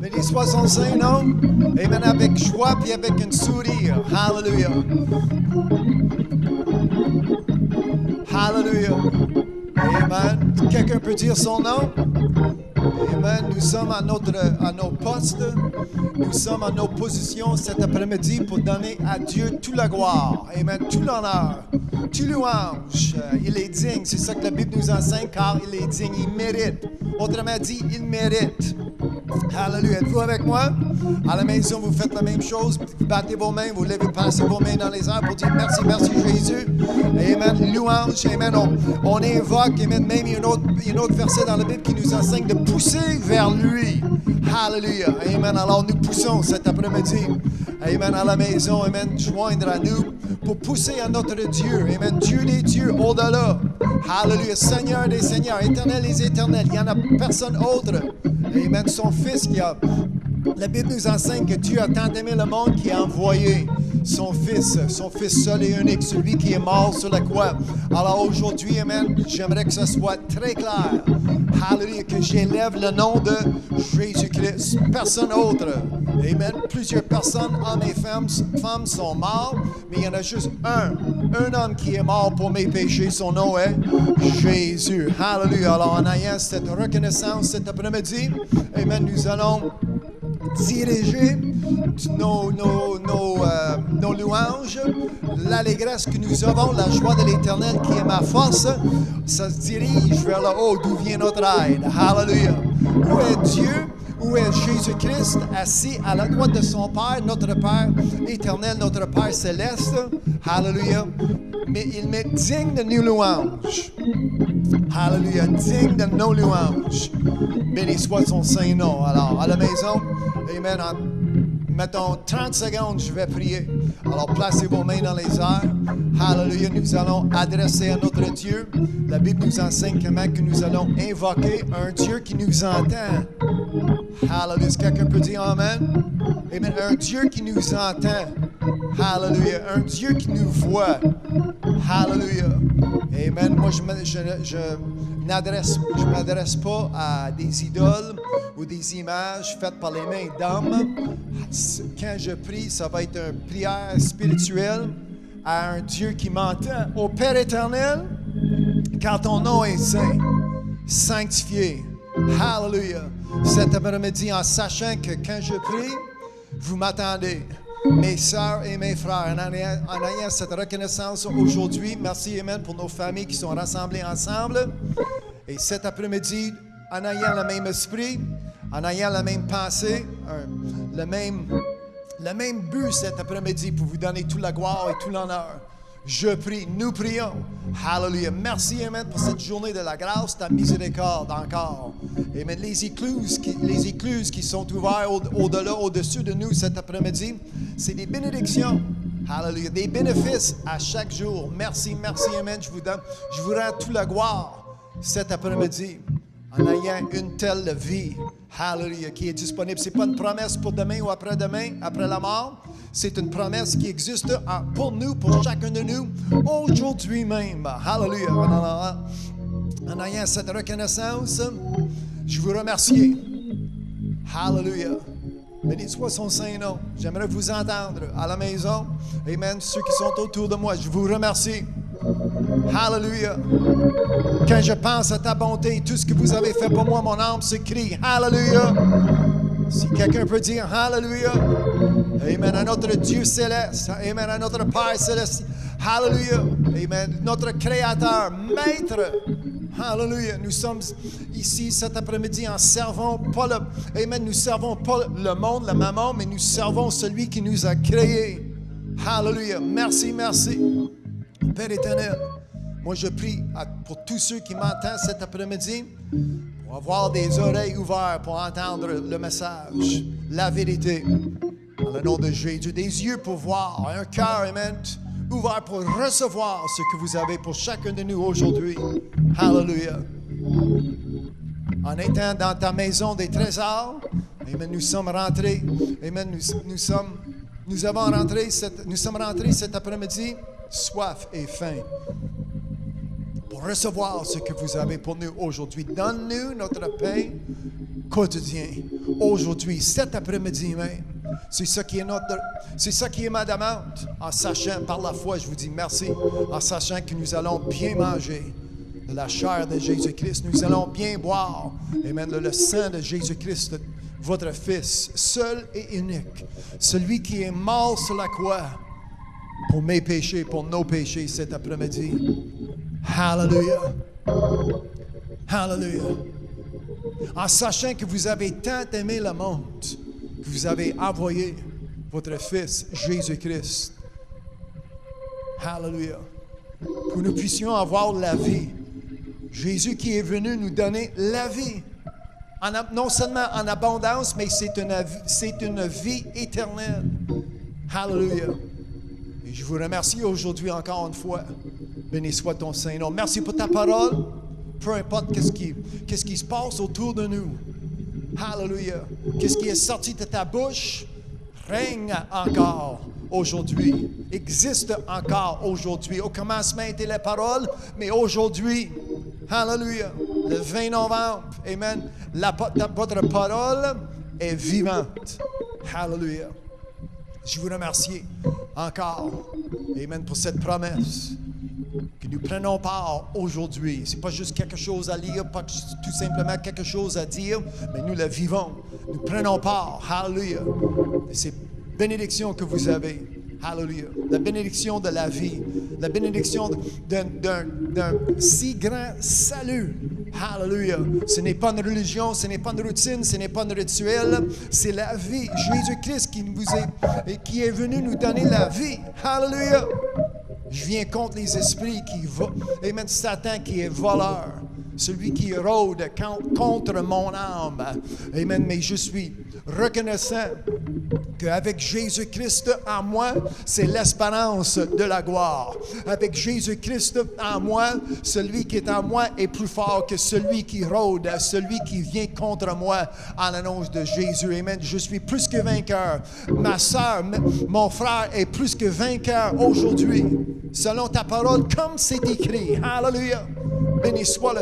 Béni soit son Saint-Nom. Amen. Avec joie puis avec un sourire. Hallelujah. Hallelujah. Amen. Quelqu'un peut dire son nom? Amen. Nous sommes à nos postes. Nous sommes à nos positions cet après-midi pour donner à Dieu toute la gloire. Amen. Tout l'honneur. Tout louange. Il est digne. C'est ça que la Bible nous enseigne, car il est digne. Il mérite. Autrement dit, il mérite. Hallelujah. Êtes-vous avec moi? À la maison, vous faites la même chose. Vous battez vos mains, vous levez, passez vos mains dans les airs pour dire merci, merci Jésus. Amen. Louange. Amen. On invoque. Amen. Même il y a un autre verset dans la Bible qui nous enseigne de pousser vers lui. Hallelujah. Amen. Alors nous poussons cet après-midi. Amen. À la maison. Amen. Joindre à nous pour pousser à notre Dieu. Amen. Dieu des dieux au-delà. Hallelujah. Seigneur des seigneurs. Éternel des éternels. Il n'y en a personne autre. Amen. Son Fils qui a... La Bible nous enseigne que Dieu a tant aimé le monde qu'il a envoyé son Fils seul et unique, celui qui est mort sur la croix. Alors aujourd'hui, amen, j'aimerais que ce soit très clair. Hallelujah, que j'élève le nom de Jésus-Christ. Personne autre. Amen. Plusieurs personnes, hommes et femmes sont morts, mais il y en a juste un homme qui est mort pour mes péchés. Son nom est Jésus. Hallelujah. Alors en ayant cette reconnaissance cet après-midi, amen, nous allons diriger nos louanges, l'allégresse que nous avons, la joie de l'Éternel qui est ma force, ça se dirige vers le haut d'où vient notre aide. Hallelujah. Où est Dieu? Où est Jésus-Christ assis à la droite de son Père, notre Père éternel, notre Père céleste? Hallelujah. Mais il m'est digne de nos louanges. Hallelujah. Digne de nos louanges. Béni soit son Saint-Nom. Alors, à la maison, amen. Mettons 30 secondes, je vais prier. Alors, placez vos mains dans les airs. Hallelujah. Nous allons adresser à notre Dieu. La Bible nous enseigne comment que nous allons invoquer un Dieu qui nous entend. Hallelujah. Est-ce que quelqu'un peut dire Amen? Amen. Un Dieu qui nous entend. Hallelujah. Un Dieu qui nous voit. Hallelujah. Amen. Moi, je m'adresse pas à des idoles ou des images faites par les mains d'hommes. Quand je prie, ça va être une prière spirituelle à un Dieu qui m'entend. Au Père éternel, car ton nom est saint, sanctifié. Hallelujah. Cet après-midi, en sachant que quand je prie, vous m'attendez. Mes sœurs et mes frères, en ayant cette reconnaissance aujourd'hui, merci, amen, pour nos familles qui sont rassemblées ensemble. Et cet après-midi, en ayant le même esprit, en ayant la même pensée, le même but cet après-midi pour vous donner toute la gloire et tout l'honneur. Je prie, nous prions. Hallelujah. Merci, amen, pour cette journée de la grâce, ta miséricorde encore. Amen. Les écluses qui sont ouvertes au-delà, au-dessus de nous cet après-midi, c'est des bénédictions. Hallelujah. Des bénéfices à chaque jour. Merci, merci, amen. Je vous rends toute la gloire cet après-midi en ayant une telle vie. Hallelujah, qui est disponible. Ce n'est pas une promesse pour demain ou après-demain, après la mort. C'est une promesse qui existe pour nous, pour chacun de nous, aujourd'hui même. Hallelujah. En ayant cette reconnaissance, je vous remercie. Hallelujah. Béni soit son Saint-Nom. J'aimerais vous entendre à la maison. Amen. Ceux qui sont autour de moi, je vous remercie. Hallelujah. Quand je pense à ta bonté, tout ce que vous avez fait pour moi, mon âme se crie. Hallelujah. Si quelqu'un peut dire Hallelujah. Amen à notre Dieu céleste. Amen à notre Père céleste. Hallelujah. Amen. Notre Créateur, Maître. Hallelujah. Nous sommes ici cet après-midi en servant pas nous servons pas le monde, la maman, mais nous servons celui qui nous a créés. Hallelujah. Merci, merci. Père éternel, moi je prie pour tous ceux qui m'entendent cet après-midi, pour avoir des oreilles ouvertes pour entendre le message, la vérité, dans le nom de Jésus, des yeux pour voir, un cœur, amen, ouvert pour recevoir ce que vous avez pour chacun de nous aujourd'hui. Hallelujah. En étant dans ta maison des trésors, amen, nous sommes rentrés, amen, nous sommes rentrés cet après-midi, soif et faim, pour recevoir ce que vous avez pour nous aujourd'hui. Donne-nous notre pain quotidien, aujourd'hui, cet après-midi même. C'est ça qui est ma demande. En sachant, par la foi, je vous dis merci, en sachant que nous allons bien manger de la chair de Jésus-Christ. Nous allons bien boire, amen, le sang de Jésus-Christ, votre Fils, seul et unique, celui qui est mort sur la croix pour mes péchés, pour nos péchés cet après-midi. Hallelujah. Hallelujah. En sachant que vous avez tant aimé le monde, que vous avez envoyé votre Fils, Jésus-Christ. Hallelujah. Pour que nous puissions avoir la vie. Jésus qui est venu nous donner la vie. Non seulement en abondance, mais c'est une vie éternelle. Hallelujah. Et je vous remercie aujourd'hui encore une fois. Béni soit ton Saint-Nom. Merci pour ta parole. Peu importe qu'est-ce qui se passe autour de nous. Hallelujah. Qu'est-ce qui est sorti de ta bouche règne encore aujourd'hui. Existe encore aujourd'hui. Au commencement était la parole, mais aujourd'hui, hallelujah, le 20 novembre, amen, votre parole est vivante. Hallelujah. Je vous remercie encore, amen, pour cette promesse que nous prenons part aujourd'hui. Ce n'est pas juste quelque chose à lire, pas tout simplement quelque chose à dire, mais nous la vivons. Nous prenons part, hallelujah, de ces bénédictions que vous avez. Hallelujah. La bénédiction de la vie, la bénédiction d'un si grand salut. Hallelujah. Ce n'est pas une religion, ce n'est pas une routine, ce n'est pas un rituel, c'est la vie. Jésus-Christ qui est venu nous donner la vie. Hallelujah. Je viens contre les esprits et même Satan qui est voleur, celui qui rôde contre mon âme. Amen. Mais je suis reconnaissant qu'avec Jésus-Christ en moi, c'est l'espérance de la gloire. Avec Jésus-Christ en moi, celui qui est en moi est plus fort que celui qui rôde, celui qui vient contre moi en l'annonce de Jésus. Amen. Je suis plus que vainqueur. Ma soeur, mon frère est plus que vainqueur aujourd'hui. Selon ta parole, comme c'est écrit. Hallelujah. Béni soit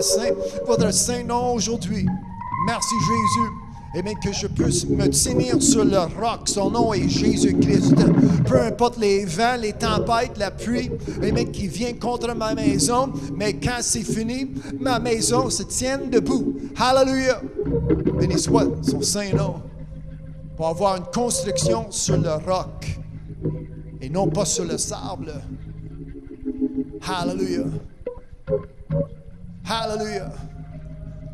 votre saint nom aujourd'hui. Merci Jésus. Amen, que je puisse me tenir sur le roc. Son nom est Jésus-Christ. Peu importe les vents, les tempêtes, la pluie, amen, qui vient contre ma maison, mais quand c'est fini, ma maison se tient debout. Hallelujah. Béni soit son saint nom. Pour avoir une construction sur le roc et non pas sur le sable. Hallelujah. Hallelujah.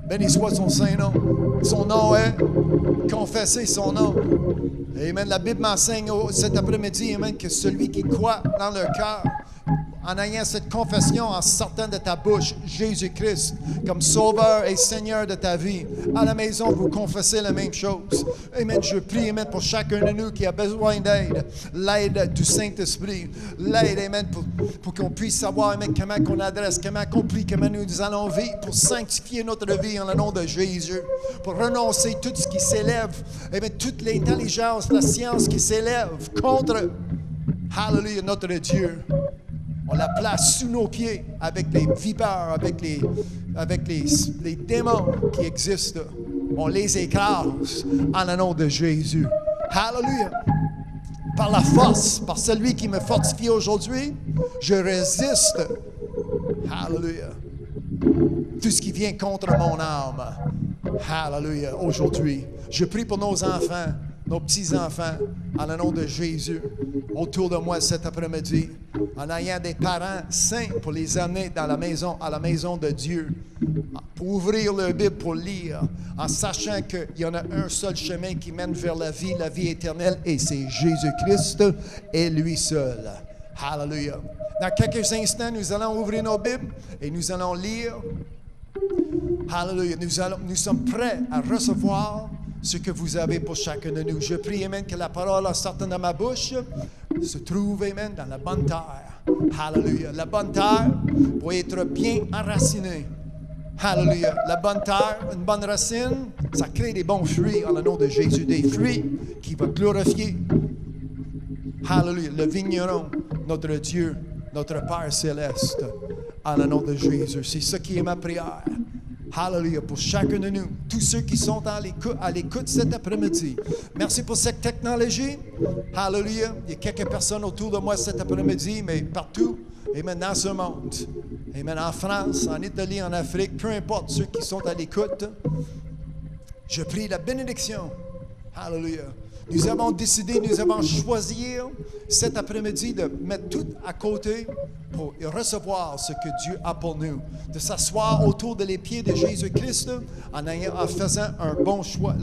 Béni soit son Saint-Nom. Son nom est, confessez son nom. Amen. La Bible m'enseigne cet après-midi, amen, que celui qui croit dans leur cœur, en ayant cette confession, en sortant de ta bouche, Jésus-Christ, comme Sauveur et Seigneur de ta vie, à la maison, vous confessez la même chose. Amen. Je prie, amen, pour chacun de nous qui a besoin d'aide, l'aide du Saint-Esprit, l'aide, amen, pour qu'on puisse savoir, amen, comment qu'on adresse, comment qu'on prie, comment nous allons vivre, pour sanctifier notre vie en le nom de Jésus, pour renoncer tout ce qui s'élève, amen, toute l'intelligence, la science qui s'élève contre, hallelujah, notre Dieu. On la place sous nos pieds avec les vipères, avec les démons qui existent. On les écrase en le nom de Jésus. Hallelujah. Par la force, par celui qui me fortifie aujourd'hui, je résiste. Hallelujah. Tout ce qui vient contre mon âme. Hallelujah. Aujourd'hui, je prie pour nos enfants, nos petits-enfants, en le nom de Jésus, autour de moi cet après-midi, en ayant des parents saints pour les amener à la maison de Dieu, pour ouvrir leur Bible, pour lire, en sachant qu'il y en a un seul chemin qui mène vers la vie éternelle, et c'est Jésus-Christ et lui seul. Hallelujah. Dans quelques instants, nous allons ouvrir nos Bibles et nous allons lire. Hallelujah. Nous sommes prêts à recevoir ce que vous avez pour chacun de nous. Je prie, amen, que la parole en sortant de ma bouche se trouve, amen, dans la bonne terre. Hallelujah. La bonne terre pour être bien enracinée. Hallelujah. La bonne terre, une bonne racine, ça crée des bons fruits en le nom de Jésus. Des fruits qui vont glorifier. Hallelujah. Le vigneron, notre Dieu, notre Père céleste, en le nom de Jésus. C'est ça qui est ma prière. Hallelujah, pour chacun de nous, tous ceux qui sont à l'écoute cet après-midi. Merci pour cette technologie. Hallelujah. Il y a quelques personnes autour de moi cet après-midi, mais partout. Amen, dans ce monde. Amen, en France, en Italie, en Afrique, peu importe ceux qui sont à l'écoute. Je prie la bénédiction. Hallelujah. Nous avons décidé, nous avons choisi cet après-midi de mettre tout à côté pour recevoir ce que Dieu a pour nous. De s'asseoir autour des pieds de Jésus-Christ en faisant un bon choix.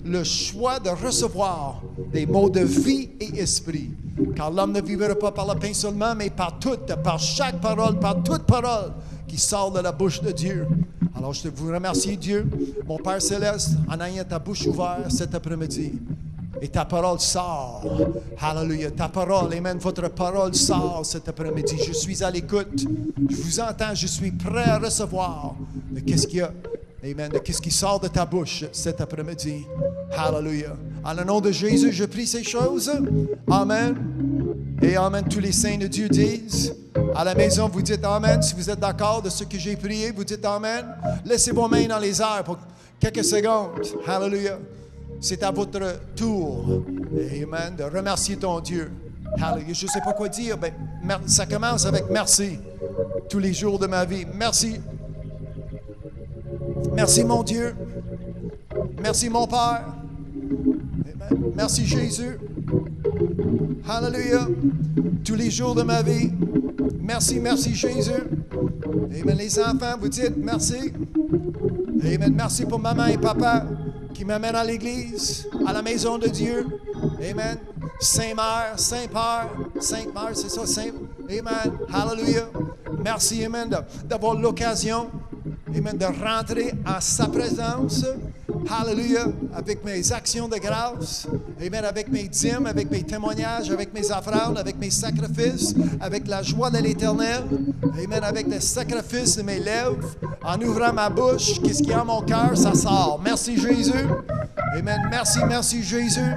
Le choix de recevoir des mots de vie et esprit. Car l'homme ne vivra pas par le pain seulement, mais par chaque parole, par toute parole qui sort de la bouche de Dieu. Alors je vous remercie, Dieu, mon Père Céleste, en ayant ta bouche ouverte cet après-midi. Et ta parole sort. Hallelujah. Ta parole, amen. Votre parole sort cet après-midi. Je suis à l'écoute. Je vous entends. Je suis prêt à recevoir de qu'est-ce qu'il y a. Amen. De qu'est-ce qui sort de ta bouche cet après-midi. Hallelujah. En le nom de Jésus, je prie ces choses. Amen. Et amen. Tous les saints de Dieu disent. À la maison, vous dites amen. Si vous êtes d'accord de ce que j'ai prié, vous dites amen. Laissez vos mains dans les airs pour quelques secondes. Hallelujah. C'est à votre tour, amen, de remercier ton Dieu. Hallelujah. Je ne sais pas quoi dire, mais ça commence avec merci tous les jours de ma vie. Merci. Merci mon Dieu. Merci mon Père. Amen. Merci Jésus. Hallelujah. Tous les jours de ma vie. Merci, merci Jésus. Amen. Les enfants, vous dites merci. Amen. Merci pour maman et papa qui m'amènent à l'église, à la maison de Dieu. Amen. Saint-Mère, Saint-Père, Sainte-Mère, c'est ça, Saint. Amen. Hallelujah. Merci, amen, d'avoir l'occasion, amen, de rentrer en sa présence. Hallelujah. Avec mes actions de grâce. Amen. Avec mes dîmes, avec mes témoignages, avec mes offrandes, avec mes sacrifices, avec la joie de l'Éternel. Amen. Avec le sacrifice de mes lèvres. En ouvrant ma bouche, qu'est-ce qu'il y a en mon cœur, ça sort. Merci Jésus. Amen. Merci, merci Jésus.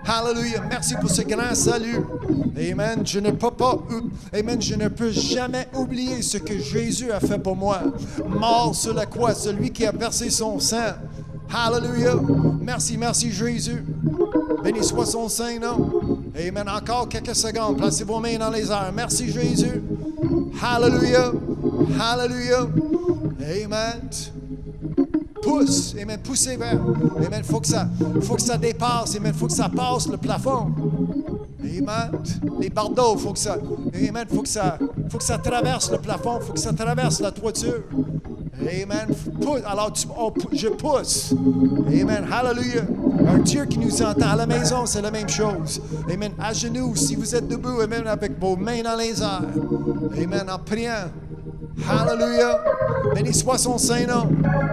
Hallelujah. Merci pour ce grand salut. Amen. Je ne peux jamais oublier ce que Jésus a fait pour moi. Mort sur la croix, celui qui a versé son sang. Hallelujah. Merci, merci Jésus. Béni soit son saint nom. Amen. Encore quelques secondes. Placez vos mains dans les airs. Merci Jésus. Hallelujah. Hallelujah. Amen. Pousse. Amen. Poussez vers. Amen. Faut que ça dépasse. Amen. Faut que ça passe le plafond. Amen. Les bardeaux, faut que ça traverse le plafond. Faut que ça traverse la toiture. Amen. Alors, je pousse. Amen. Hallelujah. Un Dieu qui nous entend à la maison, c'est la même chose. Amen. À genoux, si vous êtes debout, amen, avec vos mains dans les airs. Amen. En priant. Hallelujah. Béni soit son saint nom.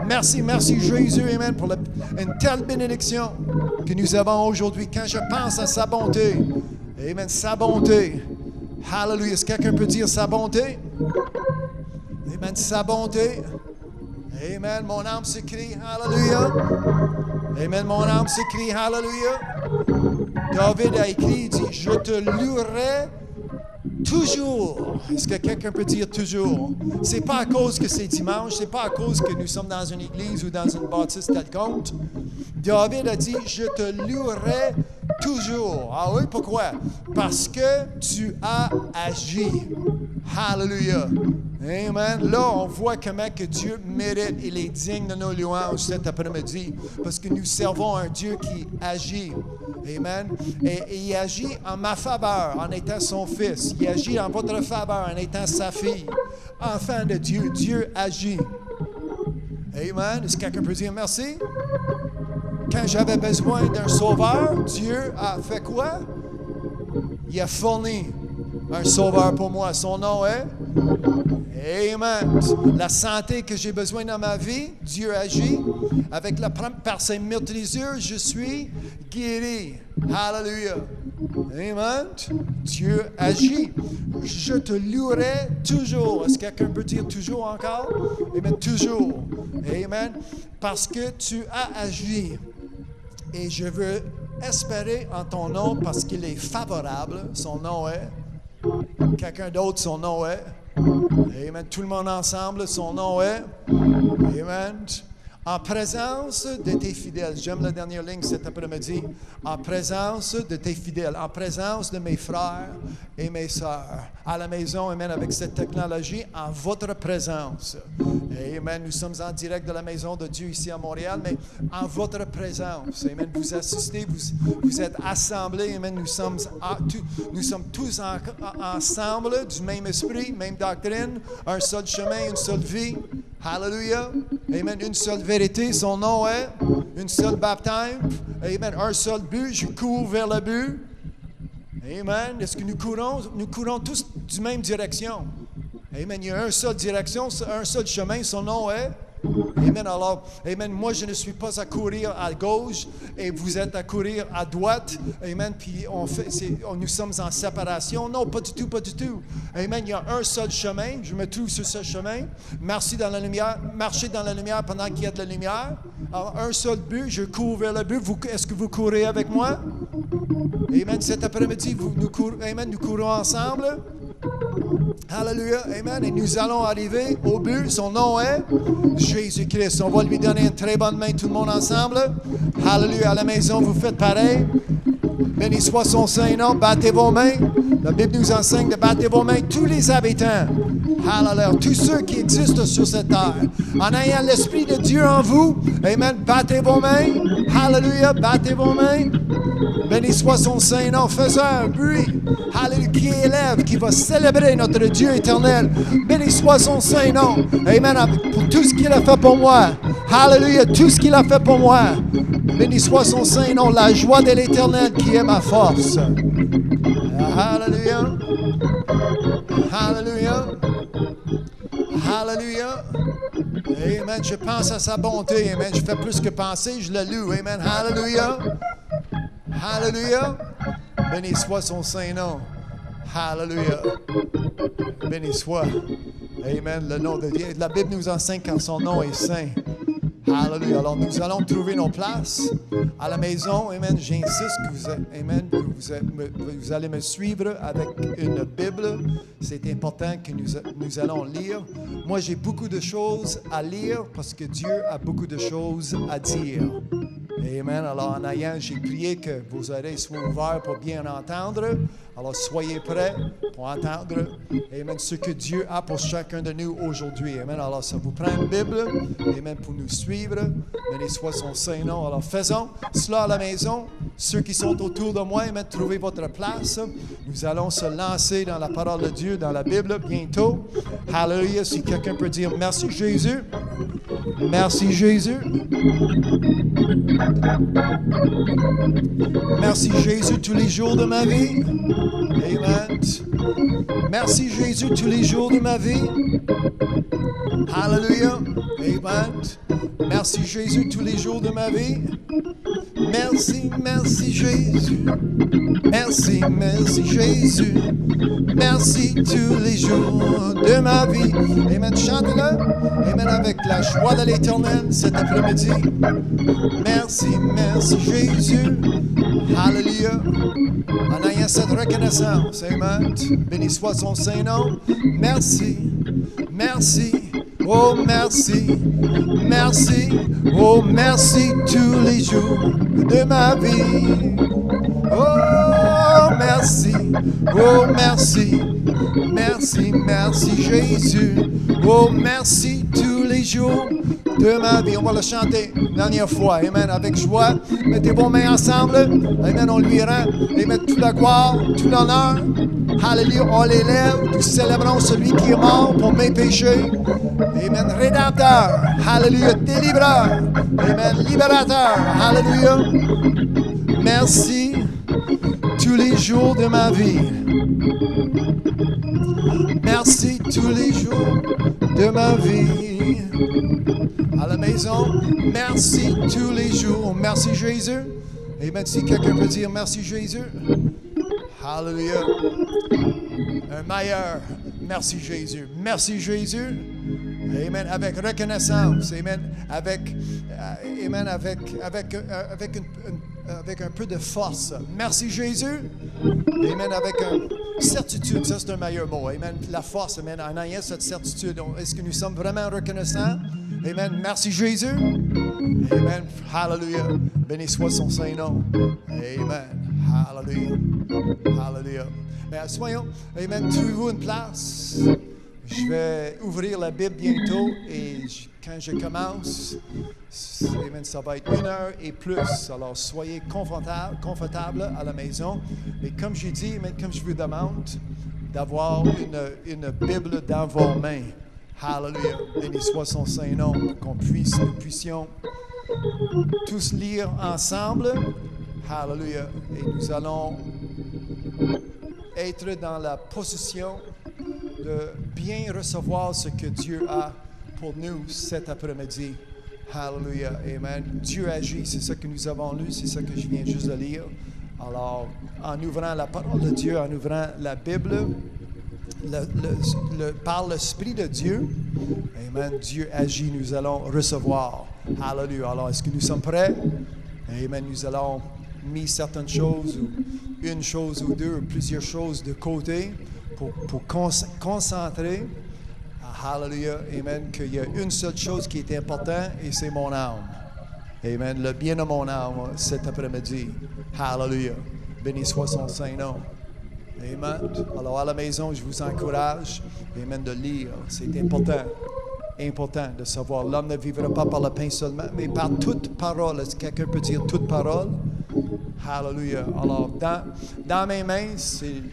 Merci, merci Jésus, amen, pour une telle bénédiction que nous avons aujourd'hui. Quand je pense à sa bonté, amen, sa bonté. Hallelujah. Est-ce que quelqu'un peut dire sa bonté? Amen, sa bonté. Amen, mon âme s'écrie, hallelujah. Amen, mon âme s'écrie, hallelujah. David a écrit, il dit, je te louerai toujours. Est-ce que quelqu'un peut dire toujours? C'est pas à cause que c'est dimanche, c'est pas à cause que nous sommes dans une église ou dans une bâtisse quelconque. David a dit, je te louerai toujours. Ah oui, pourquoi? Parce que tu as agi. Hallelujah. Amen. Là, on voit comment que Dieu mérite, il est digne de nos louanges cet après-midi, parce que nous servons un Dieu qui agit. Amen. Et il agit en ma faveur, en étant son fils. Il agit en votre faveur, en étant sa fille. Enfant de Dieu, Dieu agit. Amen. Est-ce que quelqu'un peut dire merci? Quand j'avais besoin d'un sauveur, Dieu a fait quoi? Il a fourni un sauveur pour moi. Son nom est? Amen. La santé que j'ai besoin dans ma vie, Dieu agit. Par ses meurtrissures, je suis guéri. Hallelujah. Amen. Dieu agit. Je te louerai toujours. Est-ce que quelqu'un peut dire toujours encore? Amen. Toujours. Amen. Parce que tu as agi. Et je veux espérer en ton nom parce qu'il est favorable. Son nom est. Quelqu'un d'autre, son nom est. Amen. Tout le monde ensemble, son nom est. Amen. En présence de tes fidèles. J'aime la dernière ligne cet après-midi. En présence de tes fidèles. En présence de mes frères et mes sœurs. À la maison, amen, avec cette technologie, en votre présence. Amen. Nous sommes en direct de la maison de Dieu ici à Montréal, mais en votre présence. Amen. Vous assistez, vous êtes assemblés. Amen. Nous sommes tous ensemble du même esprit, même doctrine, un seul chemin, une seule vie. Hallelujah. Amen. Une seule vérité, son nom est. Une seule baptême. Amen. Un seul but, je cours vers le but. Amen. Est-ce que nous courons tous du même direction? Amen. Il y a une seule direction, un seul chemin, son nom est. Amen. Alors, amen. Moi, je ne suis pas à courir à gauche et vous êtes à courir à droite. Amen. Puis nous sommes en séparation. Non, pas du tout, pas du tout. Amen. Il y a un seul chemin. Je me trouve sur ce chemin. Marchez dans la lumière pendant qu'il y a de la lumière. Alors, un seul but. Je cours vers le but. Est-ce que vous courez avec moi? Amen. Cet après-midi, nous courons ensemble. Hallelujah, amen. Et nous allons arriver au but. Son nom est Jésus-Christ. On va lui donner une très bonne main, tout le monde ensemble. Hallelujah. À la maison, vous faites pareil. Béni soit son Saint-Nom. Battez vos mains. La Bible nous enseigne de battre vos mains, tous les habitants. Hallelujah. Tous ceux qui existent sur cette terre. En ayant l'Esprit de Dieu en vous. Amen. Battez vos mains. Hallelujah. Battez vos mains. Béni soit son Saint-Nom. Faisons un bruit. Hallelujah. Qui élève, qui va célébrer notre Dieu éternel. Béni soit son Saint-Nom. Amen. Pour tout ce qu'il a fait pour moi. Hallelujah. Tout ce qu'il a fait pour moi. Béni soit son Saint-Nom. La joie de l'Éternel qui est ma force. Hallelujah. Hallelujah. Hallelujah. Amen. Je pense à sa bonté. Amen. Je fais plus que penser, je le loue. Amen. Hallelujah. Hallelujah. Béni soit son Saint-Nom. Hallelujah. Béni soit. Amen. Le nom de Dieu. La Bible nous enseigne quand son nom est saint. Hallelujah. Alors, nous allons trouver nos places à la maison. Amen. J'insiste que vous allez me suivre avec une Bible. C'est important que nous allons lire. Moi, j'ai beaucoup de choses à lire parce que Dieu a beaucoup de choses à dire. Amen. Alors, en ayant, j'ai prié que vos oreilles soient ouvertes pour bien entendre. Alors, soyez prêts pour entendre, amen, ce que Dieu a pour chacun de nous aujourd'hui. Amen. Alors, ça vous prend une Bible, amen, pour nous suivre. Béni soit son Saint-Nom. Alors, faisons cela à la maison. Ceux qui sont autour de moi, amen, trouvez votre place. Nous allons se lancer dans la parole de Dieu, dans la Bible, bientôt. Hallelujah. Si quelqu'un peut dire merci Jésus. Merci Jésus. Merci Jésus tous les jours de ma vie. Amen. Merci Jésus tous les jours de ma vie. Hallelujah. Amen. Merci Jésus tous les jours de ma vie. Merci, merci Jésus. Merci, merci Jésus. Merci tous les jours de ma vie. Amen. Chante-le. Amen. Avec la joie de l'Éternel cet après-midi. Merci, merci Jésus. Hallelujah. En ayant cette reconnaissance. Amen. Béni soit son Saint-Nom. Merci. Merci. Oh, merci. Merci. Oh, merci tous les jours de ma vie. Oh, merci. Oh, merci. Merci, merci Jésus. Oh, merci tous les jours de ma vie. On va le chanter une dernière fois. Amen. Avec joie. Mettez vos mains ensemble. Amen. On lui rend. Amen. Toute la gloire, tout l'honneur. Hallelujah. On l'élève. Nous célébrons celui qui est mort pour mes péchés. Amen. Rédempteur. Hallelujah. Délivreur. Amen. Libérateur. Hallelujah. Merci tous les jours de ma vie. Merci tous les jours de ma vie. À la maison, merci tous les jours. Merci Jésus. Amen. Si quelqu'un peut dire merci Jésus. Hallelujah. Un meilleur. Merci Jésus. Merci Jésus. Amen. Avec reconnaissance. Amen. Amen. Avec un peu de force. Merci Jésus. Amen. Certitude, ça c'est un meilleur mot. Amen. La force, amen. En ayant cette certitude, est-ce que nous sommes vraiment reconnaissants? Amen. Merci Jésus. Amen. Hallelujah. Béni soit son Saint-Nom. Amen. Hallelujah. Hallelujah. Mais soyons, amen, trouvez-vous une place. Je vais ouvrir la Bible bientôt et quand je commence, amen, ça va être 1 heure et plus. Alors, soyez confortables à la maison. Mais comme j'ai dit, amen, comme je vous demande d'avoir une Bible dans vos mains. Hallelujah. Béni soit son Saint-Nom, pour nous puissions tous lire ensemble. Hallelujah. Et nous allons être dans la possession de bien recevoir ce que Dieu a pour nous cet après-midi. Hallelujah. Amen. Dieu agit, c'est ça que nous avons lu, c'est ça que je viens juste de lire. Alors, en ouvrant la parole de Dieu, en ouvrant la Bible, par l'Esprit de Dieu, amen, Dieu agit, nous allons recevoir. Hallelujah. Alors, est-ce que nous sommes prêts? Amen. Nous allons mettre certaines choses, ou une chose ou deux, ou plusieurs choses de côté pour concentrer. Hallelujah. Amen. Qu'il y a une seule chose qui est importante et c'est mon âme. Amen. Le bien de mon âme cet après-midi. Hallelujah. Béni soit son Saint-Nom. Amen. Alors à la maison, je vous encourage, amen, de lire. C'est important. Important de savoir. L'homme ne vivra pas par le pain seulement, mais par toute parole. Est-ce que quelqu'un peut dire toute parole? Hallelujah. Alors, dans mes mains, c'est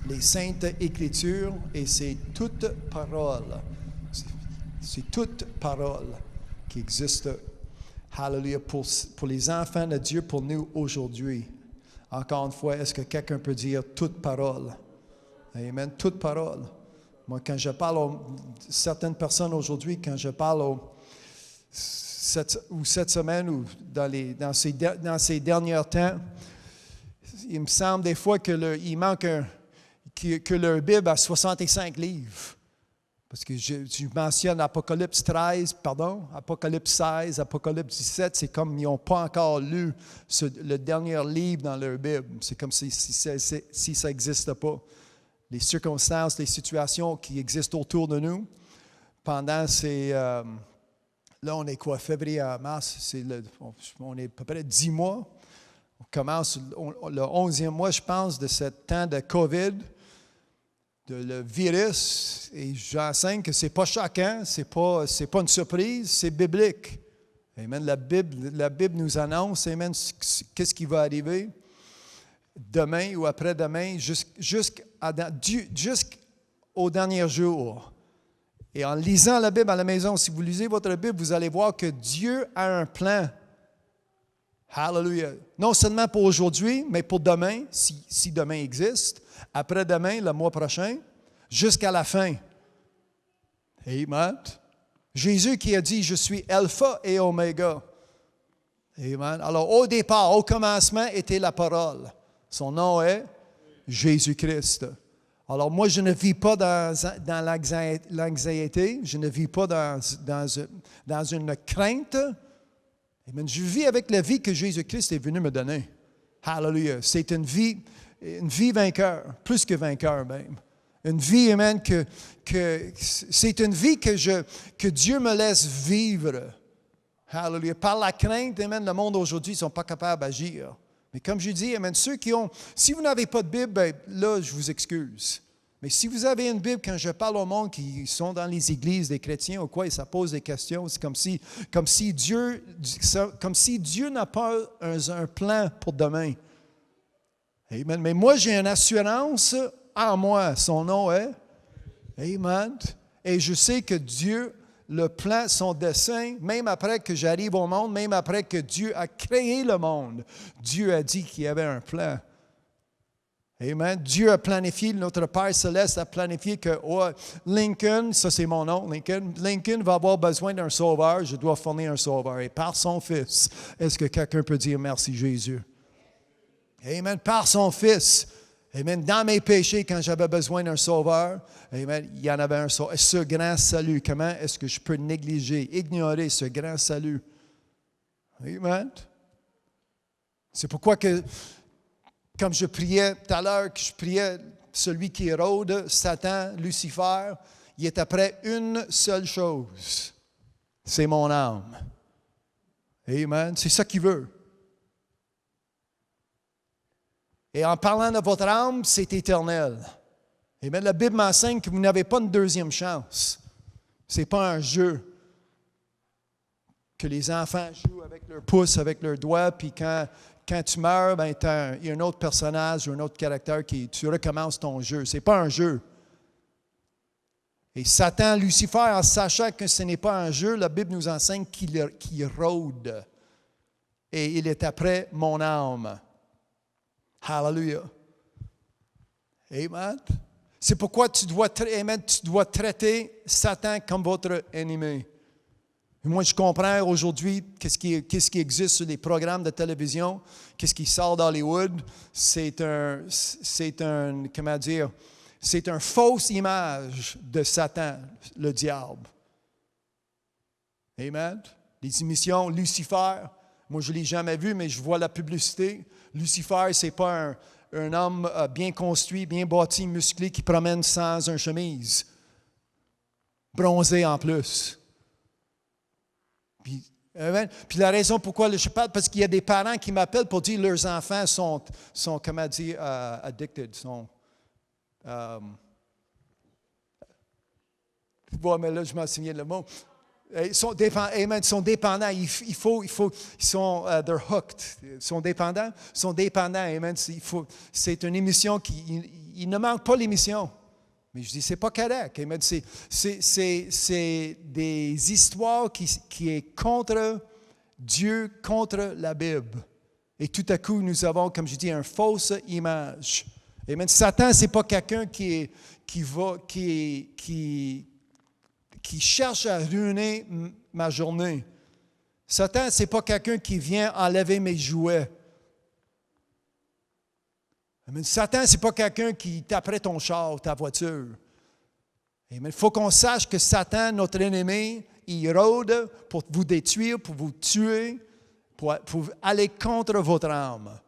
les Saintes Écritures et c'est toute parole. C'est toute parole qui existe. Hallelujah. Pour les enfants de Dieu, pour nous aujourd'hui. Encore une fois, est-ce que quelqu'un peut dire toute parole? Amen. Toute parole. Moi, quand je parle à certaines personnes aujourd'hui, quand je parle cette semaine ou dans ces derniers temps, il me semble des fois qu'il manque que leur Bible a 65 livres. Parce que je mentionne Apocalypse 16, Apocalypse 17, c'est comme ils n'ont pas encore lu le dernier livre dans leur Bible. C'est comme si ça n'existe pas. Les circonstances, les situations qui existent autour de nous, pendant ces... là, on est quoi? Février à mars, on est à peu près 10 mois. On commence le 11e mois, je pense, de ce temps de COVID, de le virus, et j'enseigne que ce n'est pas choquant, c'est pas une surprise, c'est biblique. Amen. La Bible nous annonce, amen, qu'est-ce qui va arriver demain ou après-demain, jusqu'au dernier jour. Et en lisant la Bible à la maison, si vous lisez votre Bible, vous allez voir que Dieu a un plan. Hallelujah. Non seulement pour aujourd'hui, mais pour demain, si demain existe, après-demain, le mois prochain, jusqu'à la fin. Amen. Jésus qui a dit, je suis Alpha et Oméga. Amen. Alors, au départ, au commencement, était la parole. Son nom est Jésus-Christ. Alors, moi, je ne vis pas dans l'anxiété, je ne vis pas dans une crainte. Amen. Je vis avec la vie que Jésus-Christ est venu me donner. Hallelujah. C'est une vie vainqueur, plus que vainqueur même. Une vie, amen, c'est une vie que Dieu me laisse vivre. Hallelujah. Par la crainte, amen, le monde aujourd'hui ne sont pas capables d'agir. Mais comme je dis, amen, si vous n'avez pas de Bible, ben, là, je vous excuse. Mais si vous avez une Bible, quand je parle au monde qui sont dans les églises, des chrétiens ou quoi, et ça pose des questions, c'est comme si Dieu n'a pas un plan pour demain. Amen. Mais moi, j'ai une assurance en moi. Son nom est Amen. Et je sais que Dieu, le plan, son dessein, même après que j'arrive au monde, même après que Dieu a créé le monde, Dieu a dit qu'il y avait un plan. Amen. Dieu a planifié, notre Père Céleste a planifié que Lincoln, ça c'est mon nom, Lincoln va avoir besoin d'un sauveur, je dois fournir un sauveur. Et par son Fils, est-ce que quelqu'un peut dire merci Jésus? Amen. Par son Fils. Amen. Dans mes péchés, quand j'avais besoin d'un sauveur, amen, il y en avait un sauveur. Ce grand salut, comment est-ce que je peux négliger, ignorer ce grand salut? Amen. C'est pourquoi que Comme je priais tout à l'heure, que je priais celui qui érode, Satan, Lucifer, il est après une seule chose. C'est mon âme. Amen. C'est ça qu'il veut. Et en parlant de votre âme, c'est éternel. Amen. La Bible m'enseigne que vous n'avez pas une deuxième chance. Ce n'est pas un jeu que les enfants jouent avec leur pouce, avec leurs doigts, puis quand tu meurs, ben, il y a un autre personnage ou un autre caractère tu recommences ton jeu. Ce n'est pas un jeu. Et Satan, Lucifer, en sachant que ce n'est pas un jeu, la Bible nous enseigne qu'il rôde. Et il est après mon âme. Hallelujah. Amen. C'est pourquoi tu dois traiter Satan comme votre ennemi. Et moi, je comprends aujourd'hui qu'est-ce qui existe sur les programmes de télévision, qu'est-ce qui sort d'Hollywood. C'est une fausse image de Satan, le diable. Amen. Les émissions Lucifer, moi je ne l'ai jamais vu, mais je vois la publicité. Lucifer, ce n'est pas un homme bien construit, bien bâti, musclé, qui promène sans une chemise. Bronzé en plus. Puis la raison pourquoi je parle, parce qu'il y a des parents qui m'appellent pour dire que leurs enfants sont comment dire, addicted, bon, mais là, je m'en souviens le mot. Ils sont dépendants. Ils sont they're hooked. Ils sont dépendants. Amen. C'est une émission il ne manque pas l'émission. Mais je dis, c'est pas correct. Amen. C'est des histoires qui est contre Dieu, contre la Bible. Et tout à coup, nous avons, comme je dis, une fausse image. Amen. Satan, c'est pas quelqu'un qui cherche à ruiner ma journée. Satan, c'est pas quelqu'un qui vient enlever mes jouets. Amen. Satan, c'est pas quelqu'un qui t'apprête ton char, ta voiture. Amen. Il faut qu'on sache que Satan, notre ennemi, il rôde pour vous détruire, pour vous tuer, pour aller contre votre âme.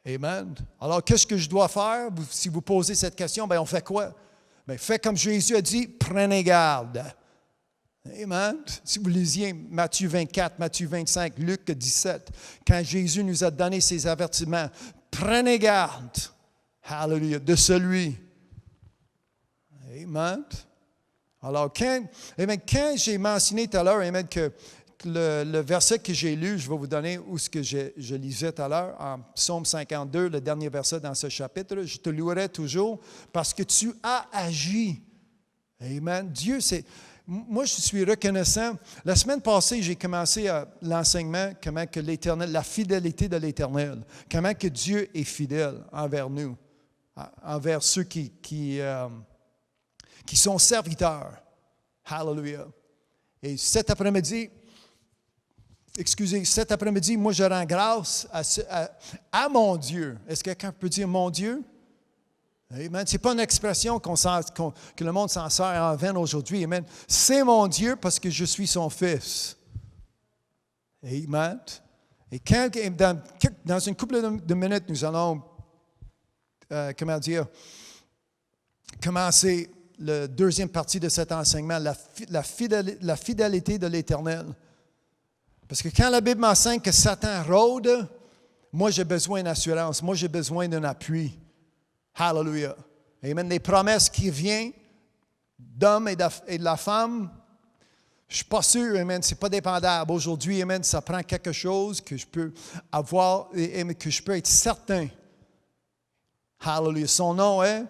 Amen. Alors, qu'est-ce que je dois faire? Si vous posez cette question, on fait quoi? Faites comme Jésus a dit, prenez garde. Amen. Si vous lisiez Matthieu 24, Matthieu 25, Luc 17, quand Jésus nous a donné ses avertissements, prenez garde, hallelujah, de celui. Amen. Alors, quand j'ai mentionné tout à l'heure, amen, que le verset que j'ai lu, je vais vous donner où ce que je lisais tout à l'heure, en Psaume 52, le dernier verset dans ce chapitre. Je te louerai toujours parce que tu as agi. Amen. Dieu, moi, je suis reconnaissant. La semaine passée, j'ai commencé l'enseignement, comment que l'Éternel, la fidélité de l'Éternel, comment que Dieu est fidèle envers nous, envers ceux qui sont serviteurs. Hallelujah. Et cet après-midi, moi, je rends grâce à mon Dieu. Est-ce que quelqu'un peut dire mon Dieu? Amen. Ce n'est pas une expression que le monde s'en sert en vain aujourd'hui. Amen. C'est mon Dieu parce que je suis son fils. Amen. Et dans une couple de minutes, nous allons, commencer la deuxième partie de cet enseignement, la fidélité de l'Éternel. Parce que quand la Bible m'enseigne que Satan rôde, moi j'ai besoin d'assurance, moi j'ai besoin d'un appui. Hallelujah. Amen. Les promesses qui viennent d'hommes et de la femme, je ne suis pas sûr, amen, ce n'est pas dépendable. Aujourd'hui, amen, ça prend quelque chose que je peux avoir et que je peux être certain. Hallelujah. Son nom est,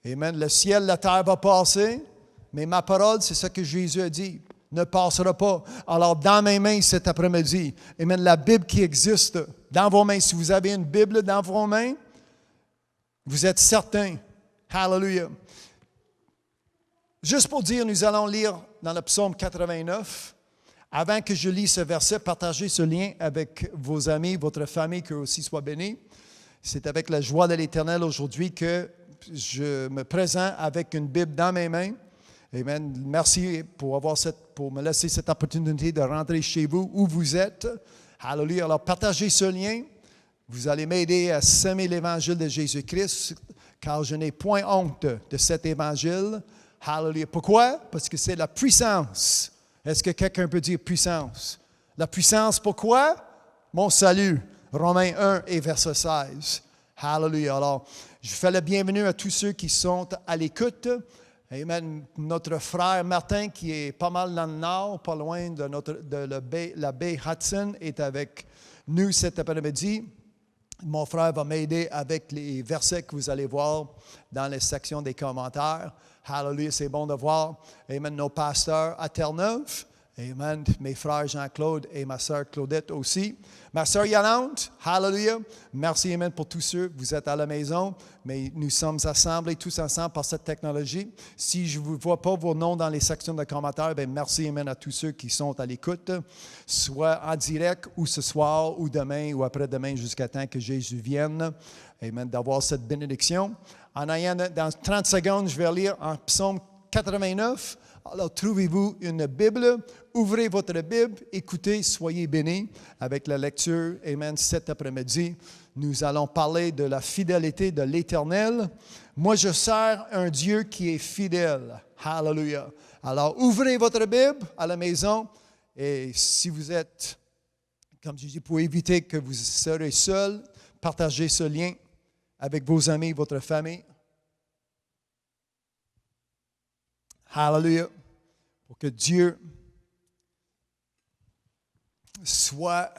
amen, le ciel, la terre va passer, mais ma parole, c'est ce que Jésus a dit, ne passera pas. Alors, dans mes mains cet après-midi, amen, la Bible qui existe dans vos mains, si vous avez une Bible dans vos mains, vous êtes certain. Hallelujah. Juste pour dire, nous allons lire dans le psaume 89. Avant que je lise ce verset, partagez ce lien avec vos amis, votre famille, qu'eux aussi soient bénis. C'est avec la joie de l'Éternel aujourd'hui que je me présente avec une Bible dans mes mains. Amen. Merci pour me laisser cette opportunité de rentrer chez vous, où vous êtes. Hallelujah. Alors, partagez ce lien. Vous allez m'aider à semer l'Évangile de Jésus-Christ, car je n'ai point honte de cet Évangile. Hallelujah. Pourquoi? Parce que c'est la puissance. Est-ce que quelqu'un peut dire puissance? La puissance, pourquoi? Mon salut. Romains 1 et verset 16. Hallelujah. Alors, je fais la bienvenue à tous ceux qui sont à l'écoute. Amen. Notre frère Martin, qui est pas mal dans le nord, pas loin de la baie Hudson, est avec nous cet après-midi. Mon frère va m'aider avec les versets que vous allez voir dans la section des commentaires. Hallelujah, c'est bon de voir. Amen, nos pasteurs à Terre-Neuve. Amen, mes frères Jean-Claude et ma sœur Claudette aussi. Ma sœur Yolande, hallelujah. Merci, amen, pour tous ceux. Vous êtes à la maison, mais nous sommes assemblés tous ensemble par cette technologie. Si je ne vois pas vos noms dans les sections de commentaires, bien, merci, amen, à tous ceux qui sont à l'écoute, soit en direct ou ce soir ou demain ou après-demain jusqu'à temps que Jésus vienne. Amen, d'avoir cette bénédiction. En ayant, dans 30 secondes, je vais lire en Psaume 89. Alors, trouvez-vous une Bible, ouvrez votre Bible, écoutez, soyez bénis avec la lecture. Amen. Cet après-midi, nous allons parler de la fidélité de l'Éternel. Moi, je sers un Dieu qui est fidèle. Hallelujah. Alors, ouvrez votre Bible à la maison et si vous êtes, comme je dis, pour éviter que vous serez seul, partagez ce lien avec vos amis, votre famille. Hallelujah. Pour que Dieu soit